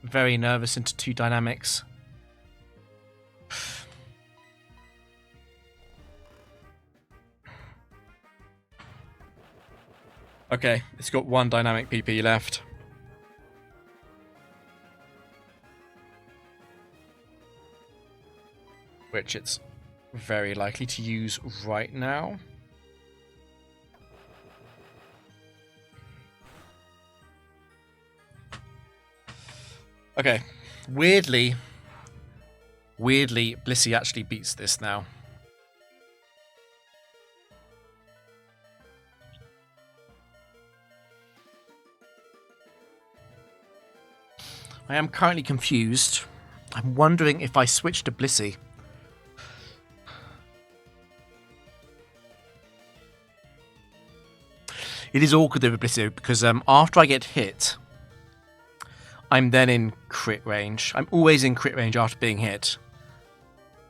very nervous into 2 dynamics. Okay, it's got 1 dynamic PP left. Which it's very likely to use right now. Okay, weirdly, Blissey actually beats this now. I am currently confused. I'm wondering if I switch to Blissey. It is awkward with Blissey because after I get hit, I'm then in crit range. I'm always in crit range after being hit.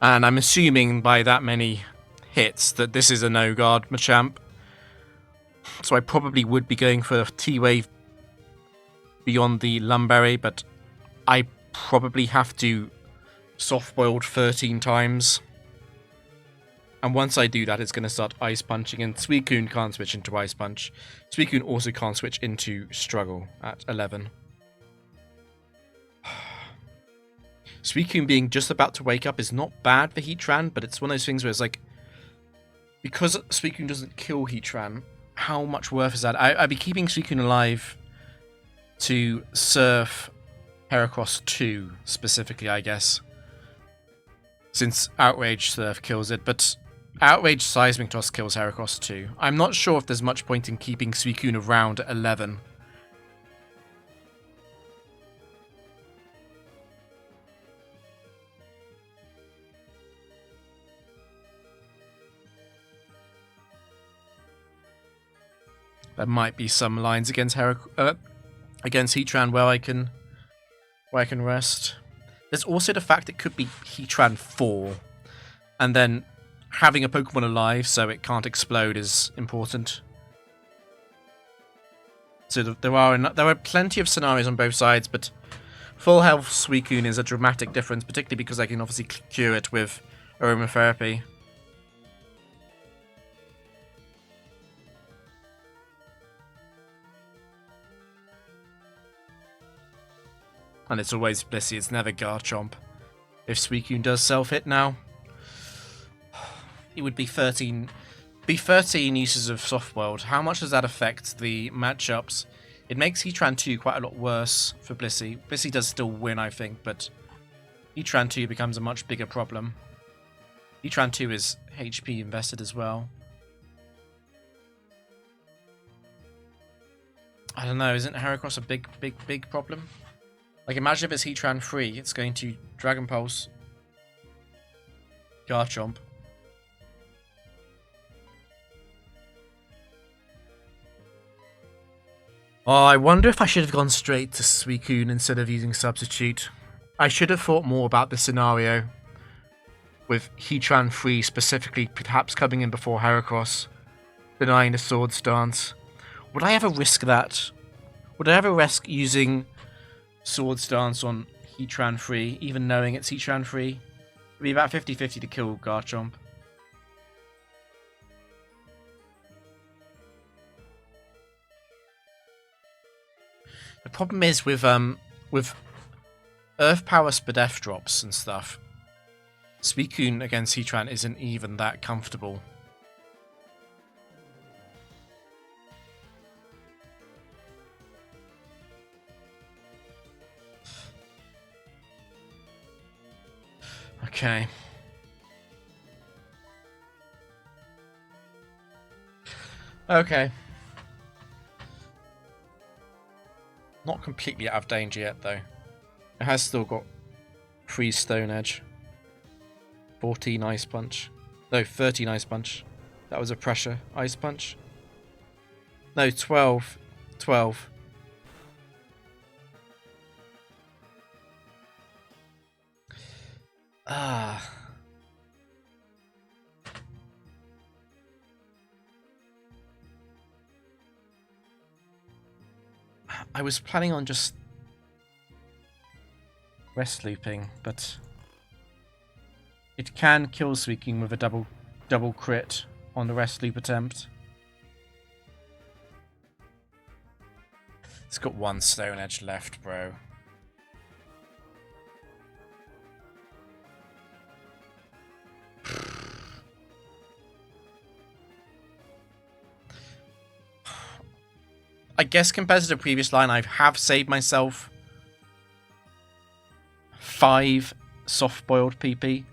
And I'm assuming by that many hits that this is a no-guard Machamp. So I probably would be going for T-Wave beyond the Lumberry, but I probably have to soft-boiled 13 times. And once I do that, it's going to start Ice Punching, and Suicune can't switch into Ice Punch. Suicune also can't switch into Struggle at 11. Suicune being just about to wake up is not bad for Heatran, but it's one of those things where it's like, because Suicune doesn't kill Heatran, how much worth is that? I'd be keeping Suicune alive to Surf Heracross 2, specifically, I guess. Since Outrage Surf kills it, but Outrage Seismic Toss kills Heracross 2. I'm not sure if there's much point in keeping Suicune around at 11. There might be some lines against against Heatran where I can rest. There's also the fact it could be Heatran 4, and then having a Pokemon alive so it can't explode is important. So there are plenty of scenarios on both sides, but full health Suicune is a dramatic difference, particularly because I can obviously cure it with Aromatherapy. And it's always Blissey, it's never Garchomp. If Suicune does self-hit now, it would be 13 uses of Soft-Boiled. How much does that affect the matchups? It makes Heatran 2 quite a lot worse for Blissey. Blissey does still win, I think, but Heatran 2 becomes a much bigger problem. Heatran 2 is HP invested as well. I don't know, isn't Heracross a big problem? Like, imagine if it's Heatran 3, it's going to Dragon Pulse, Garchomp. Oh, I wonder if I should have gone straight to Suicune instead of using Substitute. I should have thought more about this scenario with Heatran 3 specifically perhaps coming in before Heracross, denying the Swords Dance. Would I ever risk that? Would I ever risk using Swords Dance on Heatran 3, even knowing it's Heatran 3? It'd be about 50-50 to kill Garchomp. The problem is with Earth Power Spadef drops and stuff, Suicune against Heatran isn't even that comfortable. Okay. Okay. Not completely out of danger yet, though. It has still got 3 Stone Edge. 14 Ice Punch. No, 13 Ice Punch. That was a Pressure Ice Punch. No, 12. 12. Ah. I was planning on just rest looping, but it can kill Suicune with a double crit on the rest loop attempt. It's got 1 Stone Edge left, bro. I guess compared to the previous line, I have saved myself 5 soft-boiled PP.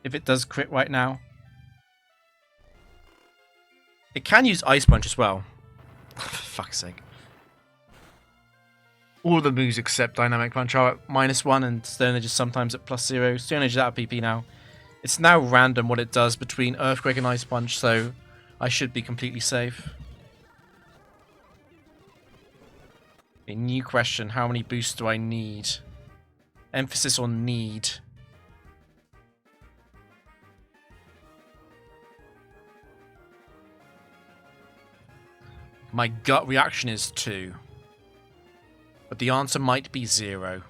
If it does crit right now. It can use Ice Punch as well. For fuck's sake. All the moves except Dynamic Punch are at -1 and Stone Edge is sometimes at +0. Stone Edge is out of PP now. It's now random what it does between Earthquake and Ice Punch, so I should be completely safe. A new question, how many boosts do I need? Emphasis on need. My gut reaction is 2. But the answer might be 0.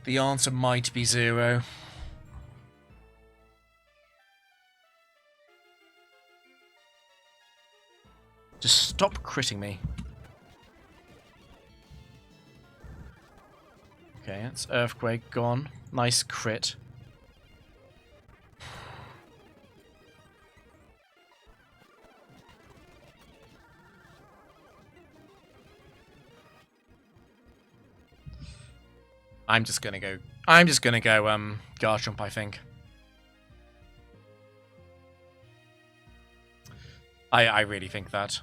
The answer might be 0. Just stop critting me. Okay, that's Earthquake gone. Nice crit. I'm just gonna go Garchomp, I think. I really think that.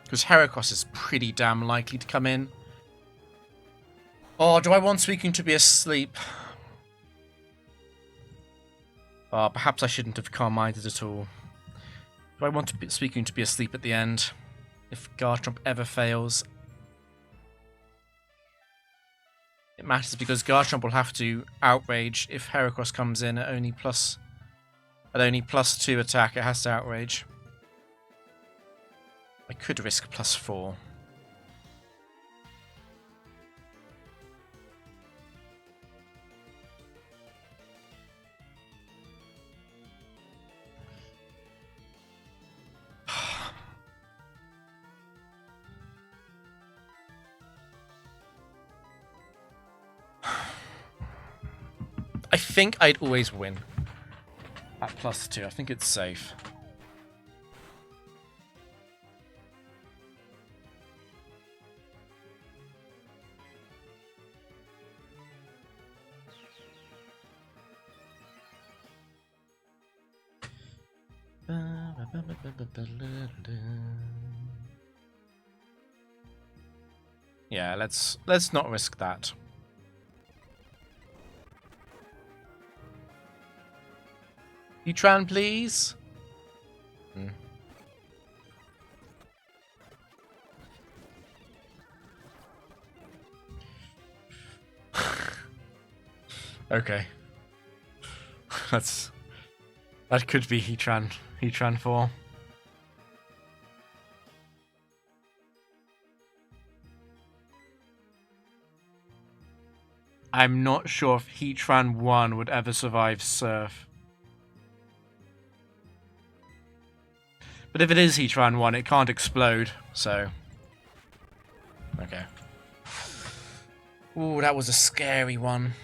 Because Heracross is pretty damn likely to come in. Oh, do I want Suicune to be asleep? Oh, perhaps I shouldn't have Calm-Minded at all. Do I want Suicune to be asleep at the end? If Garchomp ever fails? It matters because Garchomp will have to Outrage if Heracross comes in at only +2 attack. It has to Outrage. I could risk +4. I think I'd always win at +2. I think it's safe. Yeah, let's not risk that. Heatran, please. Okay. That could be Heatran 4. I'm not sure if Heatran 1 would ever survive Surf. But if it is Heatran 1, it can't explode, so... Okay. Ooh, that was a scary one.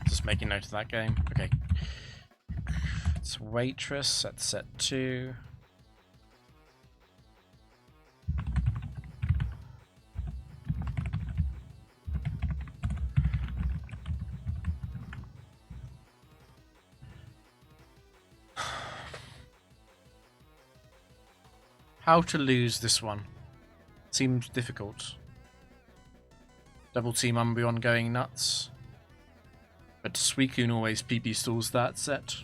Just making note of that game. Okay. It's Waitress at set 2. How to lose this one? Seems difficult. Double team Umbreon going nuts. But Suicune always PP stalls that set.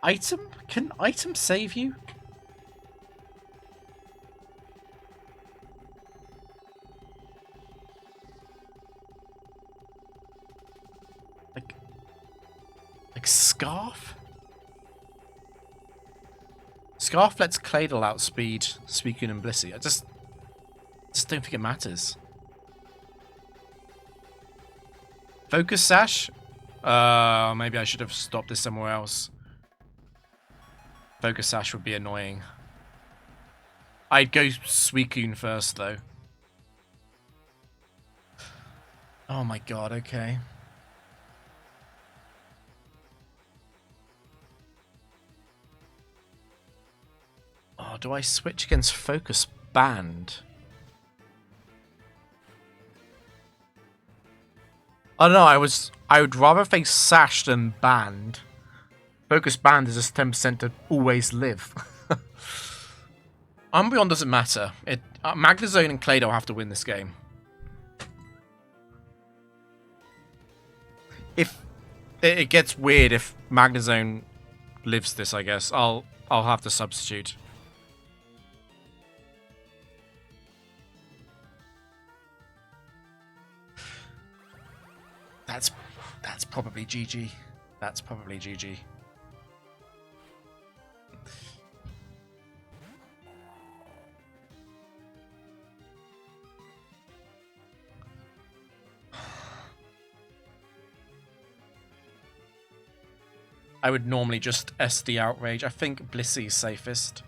Item? Can item save you? Like Scarf? Scarf lets Claydol outspeed Suicune and Blissey. I just don't think it matters. Focus Sash? Maybe I should have stopped this somewhere else. Focus Sash would be annoying. I'd go Suicune first, though. Oh my god, okay. Oh, do I switch against Focus Band? I don't know, I would rather face Sash than Band. Focus Band is just 10% to always live. Umbreon doesn't matter. Magnezone and Claydol have to win this game. If it gets weird if Magnezone lives this, I guess. I'll have to substitute. That's probably GG. That's probably GG. I would normally just SD Outrage. I think Blissey's safest.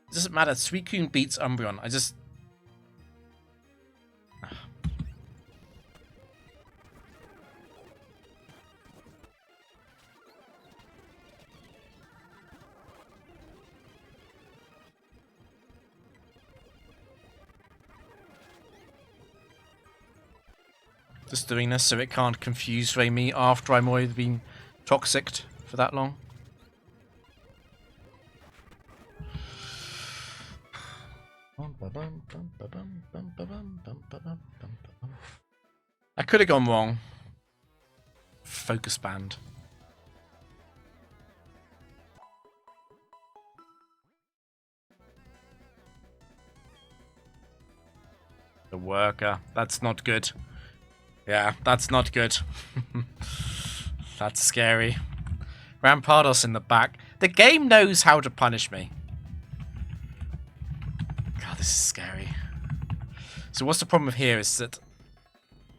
It doesn't matter. Suicune beats Umbreon. I just... Just doing this so it can't confuse me after I'm already been toxicked for that long. I could have gone wrong. Focus Band. The worker. That's not good. Yeah, that's not good. That's scary. Rampardos in the back. The game knows how to punish me. God, this is scary. So what's the problem here is that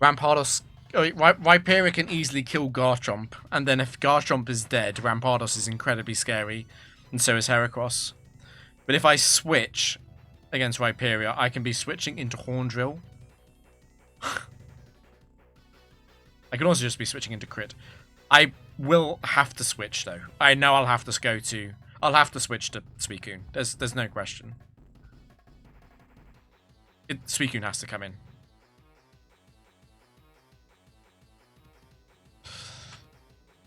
Rampardos... Rhyperior can easily kill Garchomp, and then if Garchomp is dead, Rampardos is incredibly scary, and so is Heracross. But if I switch, against Rhyperia, I can be switching into Horn Drill. I can also just be switching into Crit. I will have to switch, though. I know I'll have to go to... I'll have to switch to Suicune. There's no question. Suicune has to come in.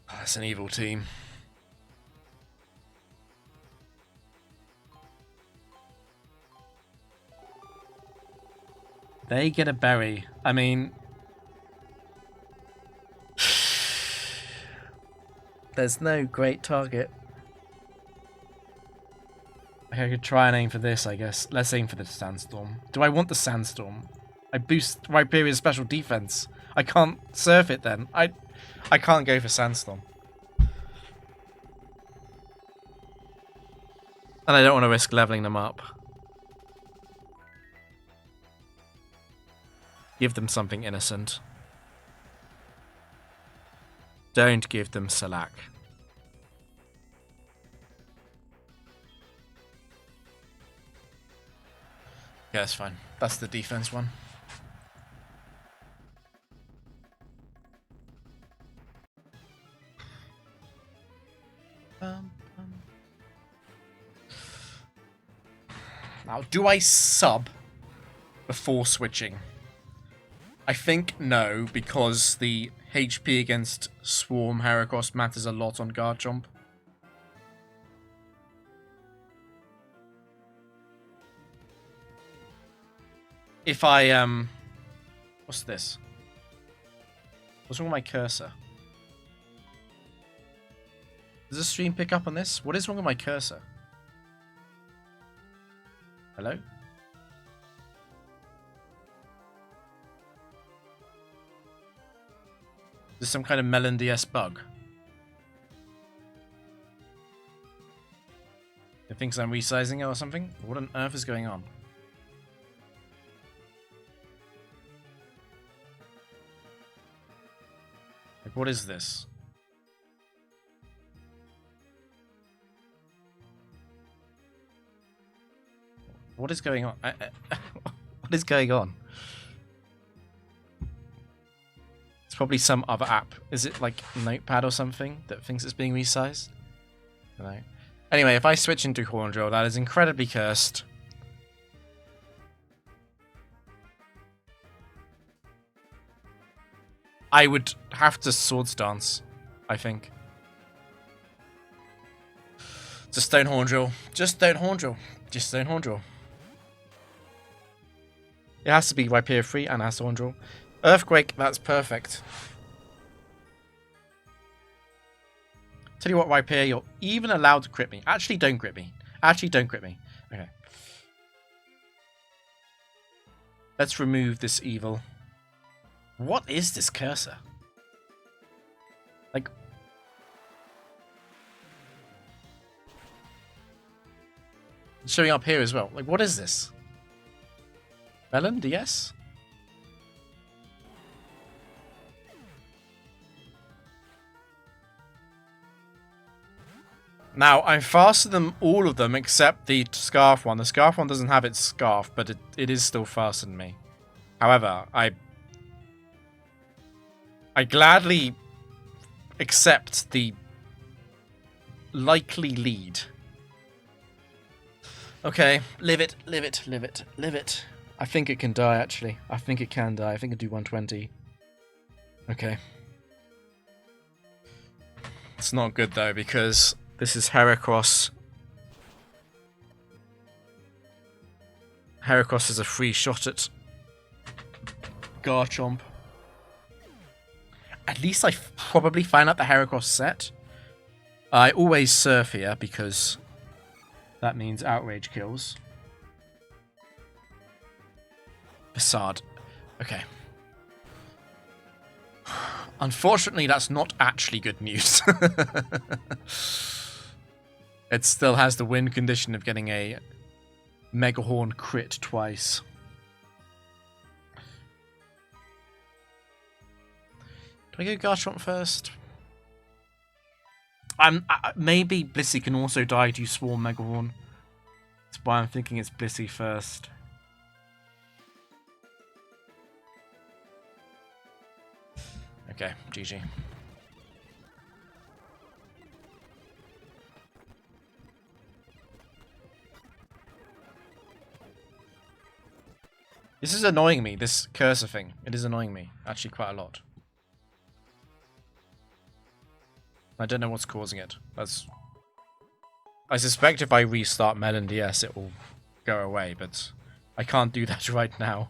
That's an evil team. They get a berry. I mean... There's no great target. I could try and aim for this, I guess. Let's aim for the Sandstorm. Do I want the Sandstorm? I boost Rhyperia's special defense. I can't surf it then. I can't go for Sandstorm. And I don't want to risk leveling them up. Give them something innocent. Don't give them Salac. Yeah, that's fine. That's the defense one. Now, do I sub before switching? I think no, because the HP against Swarm Heracross matters a lot on Garchomp. If I, what's this? What's wrong with my cursor? Does the stream pick up on this? What is wrong with my cursor? Hello? Is this some kind of Melon DS bug? It thinks I'm resizing it or something? What on earth is going on? Like, what is this? What is going on? What is going on? It's probably some other app. Is it like Notepad or something that thinks it's being resized? I don't know. Anyway, if I switch into Horn Drill, that is incredibly cursed. I would have to Swords Dance, I think. Just don't Horn Drill. Just don't Horn Drill. Just don't Horn Drill. It has to be Rhyperior free and has to Horn Drill. Earthquake, that's perfect. Tell you what, Rhyperior, you're even allowed to crit me. Actually, don't crit me. Actually, don't crit me. Okay. Let's remove this evil. What is this cursor? Like... It's showing up here as well. Like, what is this? Melon DS? Now, I'm faster than all of them except the Scarf one. The Scarf one doesn't have its Scarf, but it is still faster than me. However, I gladly accept the likely lead. Okay, live it, live it, live it, live it. I think it can die, actually. I think it can die. I think it can do 120. Okay. It's not good, though, because this is Heracross. Heracross is a free shot at Garchomp. At least I probably find out the Heracross set. I always surf here because that means outrage kills. Facade. Okay. Unfortunately, that's not actually good news. It still has the win condition of getting a Megahorn crit twice. Do I go Garchomp first? Maybe Blissey can also die to Swarm Megahorn. That's why I'm thinking it's Blissey first. Okay, GG. This is annoying me, this cursor thing. It is annoying me, actually quite a lot. I don't know what's causing it. I suspect if I restart Melon DS it will go away, but I can't do that right now.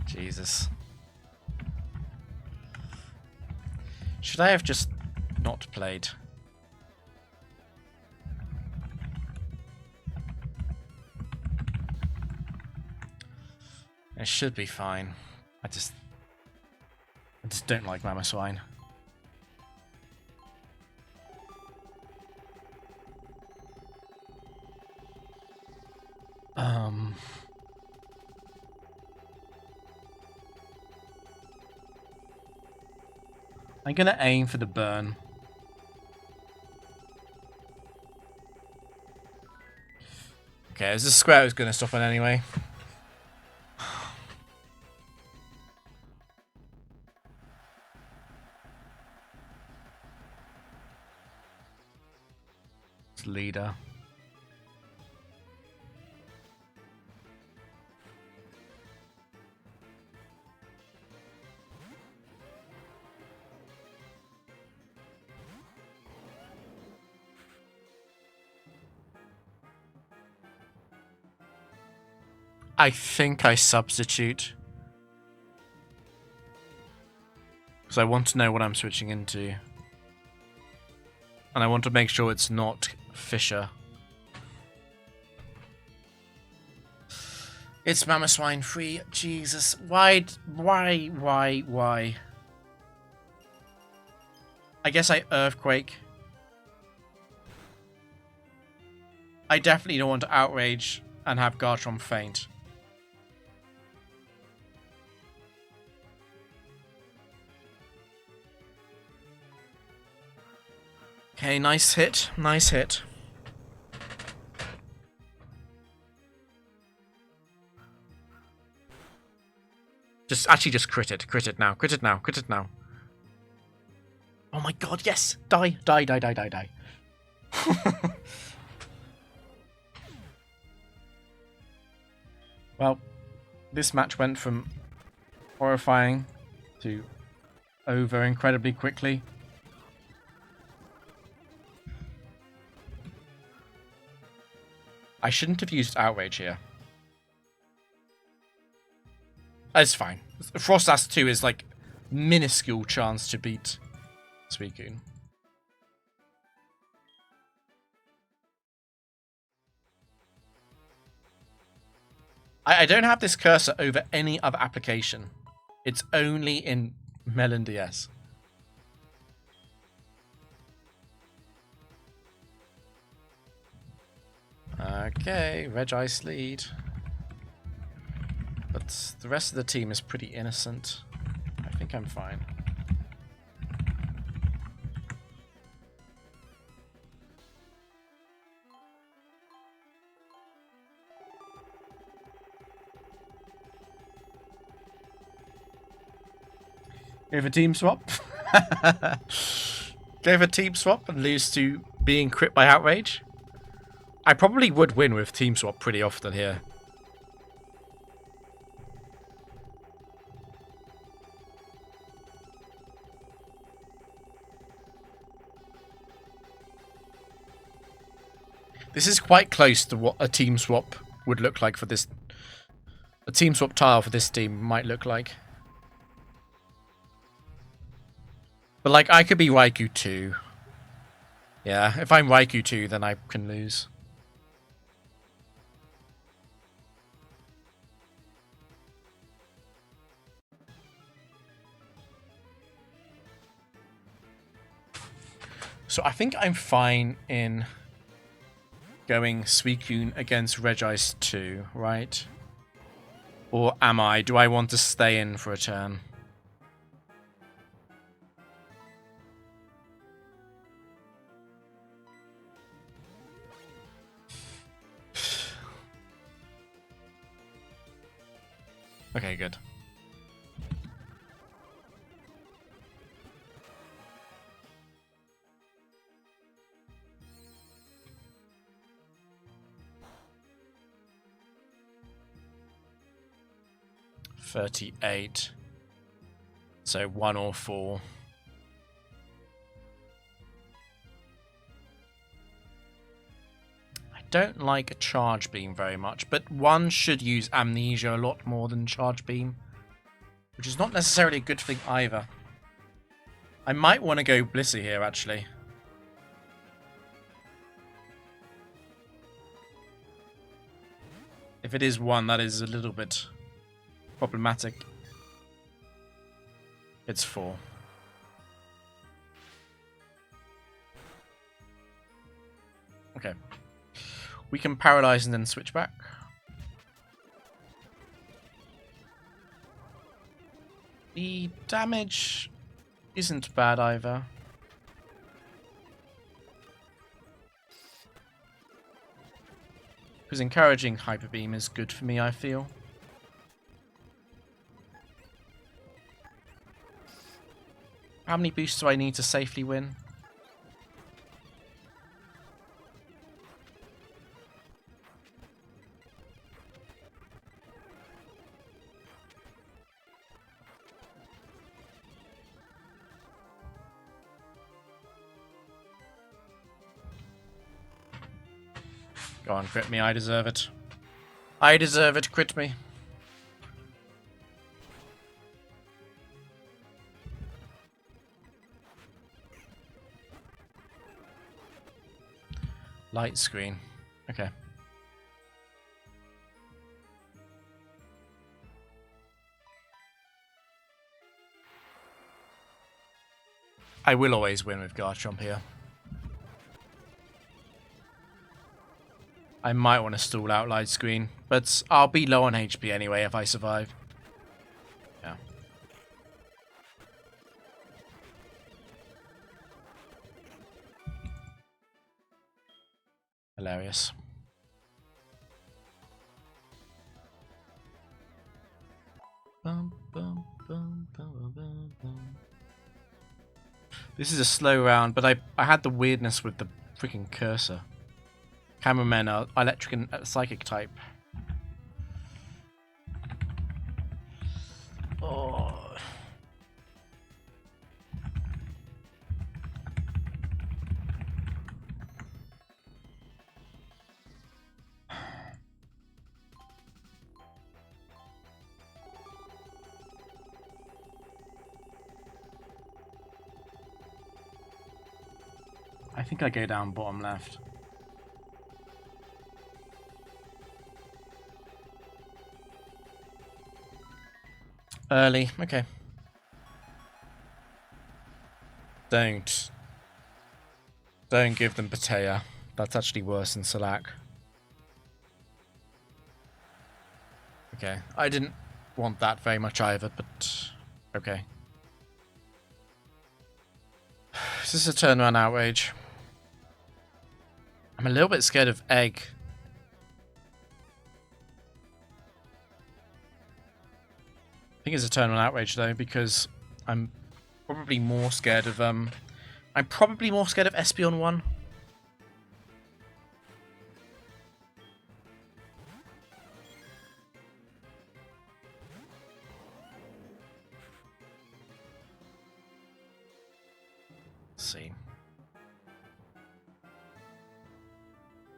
Jesus. Should I have just not played? It should be fine. I just don't like Mamoswine. I'm gonna aim for the burn. Okay, is this square is gonna stop it anyway? It's leader. I think I substitute. Because I want to know what I'm switching into. And I want to make sure it's not Fisher. It's Mamoswine free. Jesus. Why? I guess I Earthquake. I definitely don't want to Outrage and have Garchomp faint. Okay, nice hit. Nice hit. Just crit it. Crit it now. Crit it now. Crit it now. Oh my god, yes! Die. Die, die, die, die, die. Well, this match went from horrifying to over incredibly quickly. I shouldn't have used Outrage here. It's fine. Froslass 2 is like minuscule chance to beat Suicune. I don't have this cursor over any other application. It's only in Melon DS. Okay, Regice lead. But the rest of the team is pretty innocent. I think I'm fine. Go for team swap. Go for team swap and lose to being crit by Outrage. I probably would win with team swap pretty often here. This is quite close to what a team swap would look like for this. A team swap tile for this team might look like. But like, I could be Raikou 2. Yeah, if I'm Raikou 2, then I can lose. So I think I'm fine in going Suicune against Regice 2, right? Or am I? Do I want to stay in for a turn? Okay, good. $38. So 1 or 4. I don't like a charge beam very much, but one should use amnesia a lot more than charge beam, which is not necessarily a good thing either. I might want to go Blissey here, actually. If it is 1, that is a little bit problematic. It's 4. Okay. We can paralyze and then switch back. The damage isn't bad either. Because encouraging Hyper Beam is good for me, I feel. How many boosts do I need to safely win? Go on, crit me, I deserve it. I deserve it, crit me. Light screen. Okay. I will always win with Garchomp here. I might want to stall out light screen, but I'll be low on HP anyway if I survive. Yeah. Hilarious. This is a slow round, but I had the weirdness with the freaking cursor. Cameramen are electric and psychic type. Oh. I think I go down bottom left. Early, okay. Don't give them Patea. That's actually worse than Salak. Okay, I didn't want that very much either, but okay. Is this a turnaround outrage? I'm a little bit scared of Egg. I think it's a turnaround outrage though, because I'm probably more scared of Espeon 1. Let's see.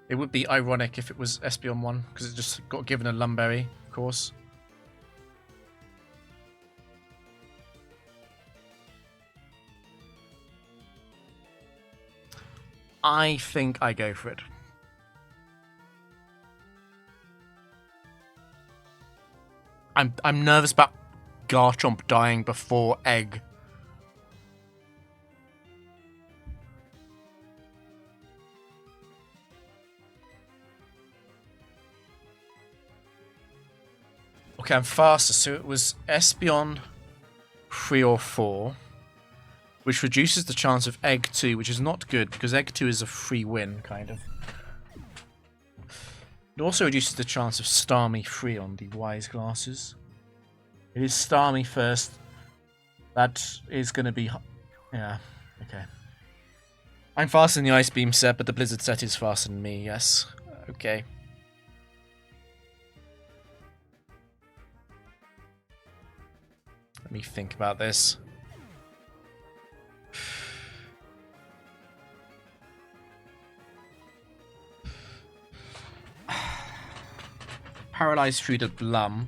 It would be ironic if it was Espeon 1, because it just got given a Lumberry, of course. I think I go for it. I'm nervous about Garchomp dying before Egg. Okay, I'm faster. So it was Espeon 3 or 4, which reduces the chance of Egg 2, which is not good because Egg 2 is a free win, kind of. It also reduces the chance of Starmie 3 on the Wise Glasses. It is Starmie first. That is going to be... Yeah, okay. I'm faster than the Ice Beam set, but the Blizzard set is faster than me, yes. Okay. Let me think about this. Paralyze through the Blum.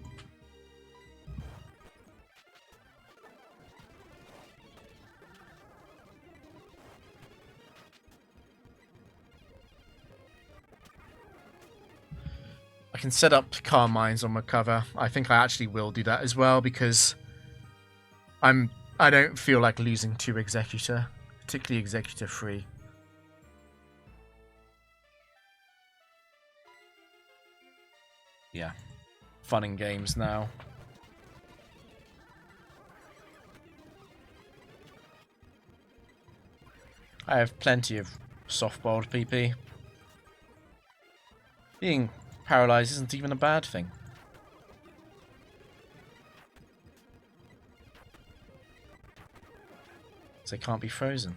I can set up Calm Minds on Recover. I think I actually will do that as well because I don't feel like losing to Executor, particularly Executor 3. Yeah. Fun and games now. I have plenty of soft-boiled PP. Being paralyzed isn't even a bad thing. They can't be frozen.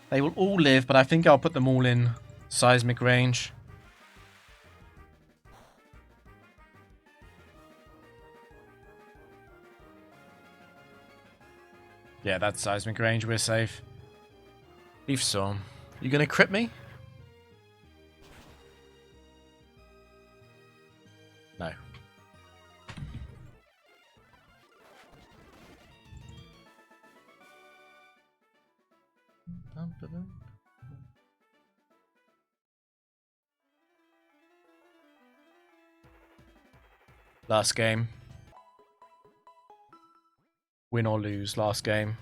They will all live, but I think I'll put them all in seismic range. Yeah, that's seismic range. We're safe. Leaf Storm. You gonna crit me? No. Last game. Win or lose, last game.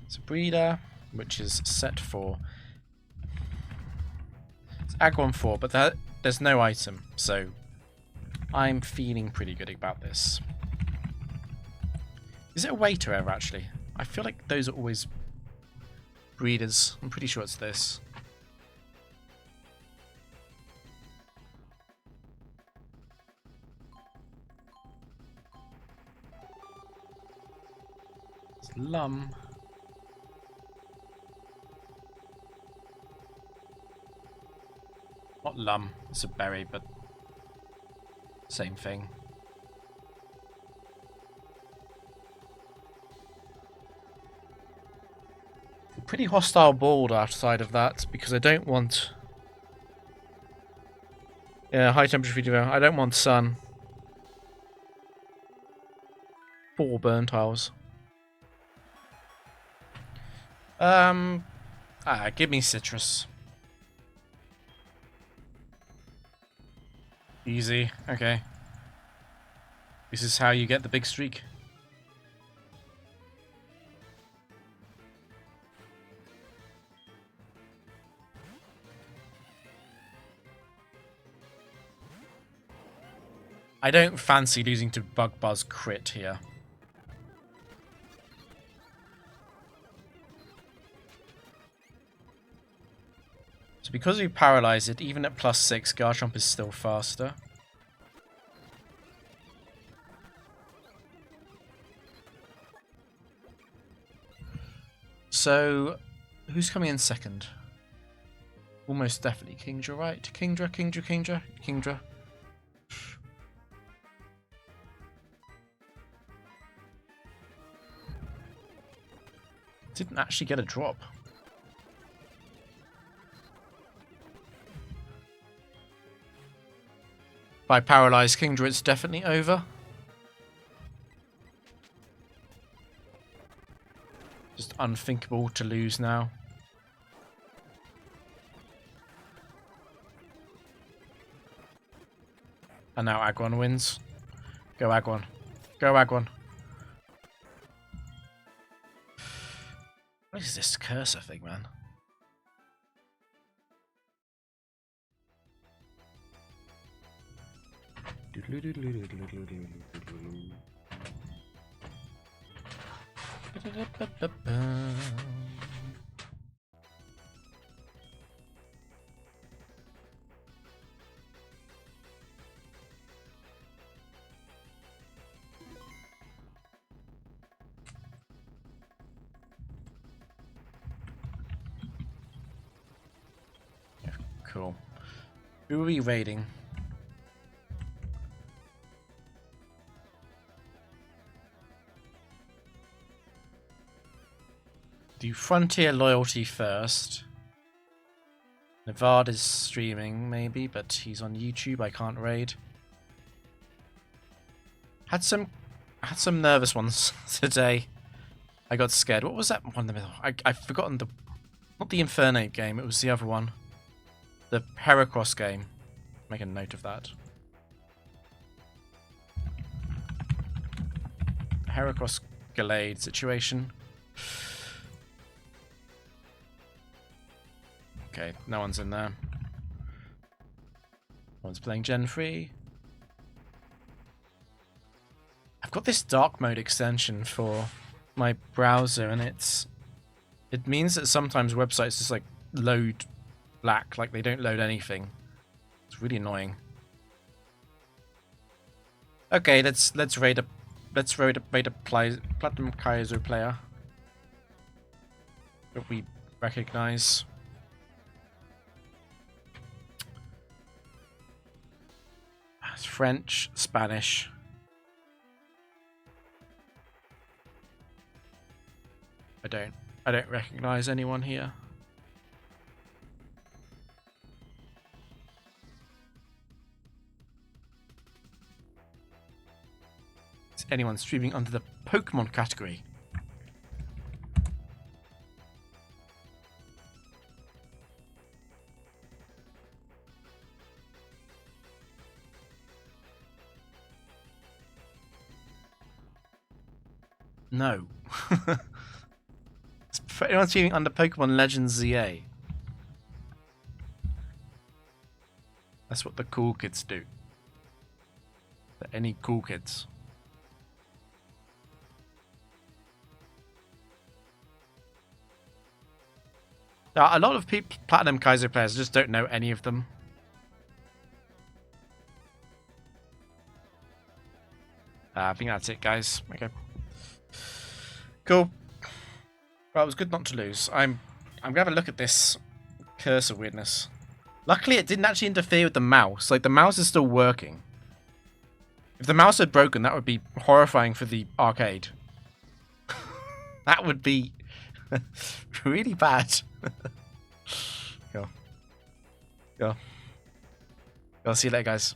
It's a breeder, which is set for... It's Aggron 4, but there's no item, so I'm feeling pretty good about this. Is it a waiter ever, actually? I feel like those are always breeders. I'm pretty sure it's this. It's Lum. Not Lum, it's a berry, but same thing. Pretty hostile board outside of that because I don't want... Yeah, high temperature feeder. I don't want sun. 4 burn tiles. Give me citrus. Easy, okay. This is how you get the big streak. I don't fancy losing to Bug Buzz crit here. So because we paralyze it, even at +6, Garchomp is still faster. So, who's coming in second? Almost definitely Kingdra, right? Kingdra. Didn't actually get a drop. By paralyzed Kingdra, it's definitely over. Just unthinkable to lose now. And now Agwan wins. Go Agwan. Go Agwan. What is this cursor thing, man? Cool. Who are we raiding? Do Frontier Loyalty first. Nevada's streaming, maybe, but he's on YouTube. I can't raid. Had some nervous ones today. I got scared. What was that one in the middle? I've forgotten the... Not the Infernate game, it was the other one. The Heracross game. Make a note of that. Heracross Gallade situation. Okay, no one's in there. No one's playing Gen 3. I've got this dark mode extension for my browser, and it means that sometimes websites just like load black, like they don't load anything. It's really annoying. Okay, let's raid a Platinum Kaizo player that we recognize. It's French, Spanish. I don't recognize anyone here. Is anyone streaming under the Pokemon category? No. Is anyone streaming under Pokemon Legends ZA? That's what the cool kids do. Any cool kids. Now, a lot of people, Platinum Kaizo players, just don't know any of them. I think that's it, guys. Okay. Cool. Well, it was good not to lose. I'm gonna have a look at this cursor weirdness. Luckily, it didn't actually interfere with the mouse. Like, the mouse is still working. If the mouse had broken, that would be horrifying for the arcade. That would be really bad. Go. Go. I'll see you later, guys.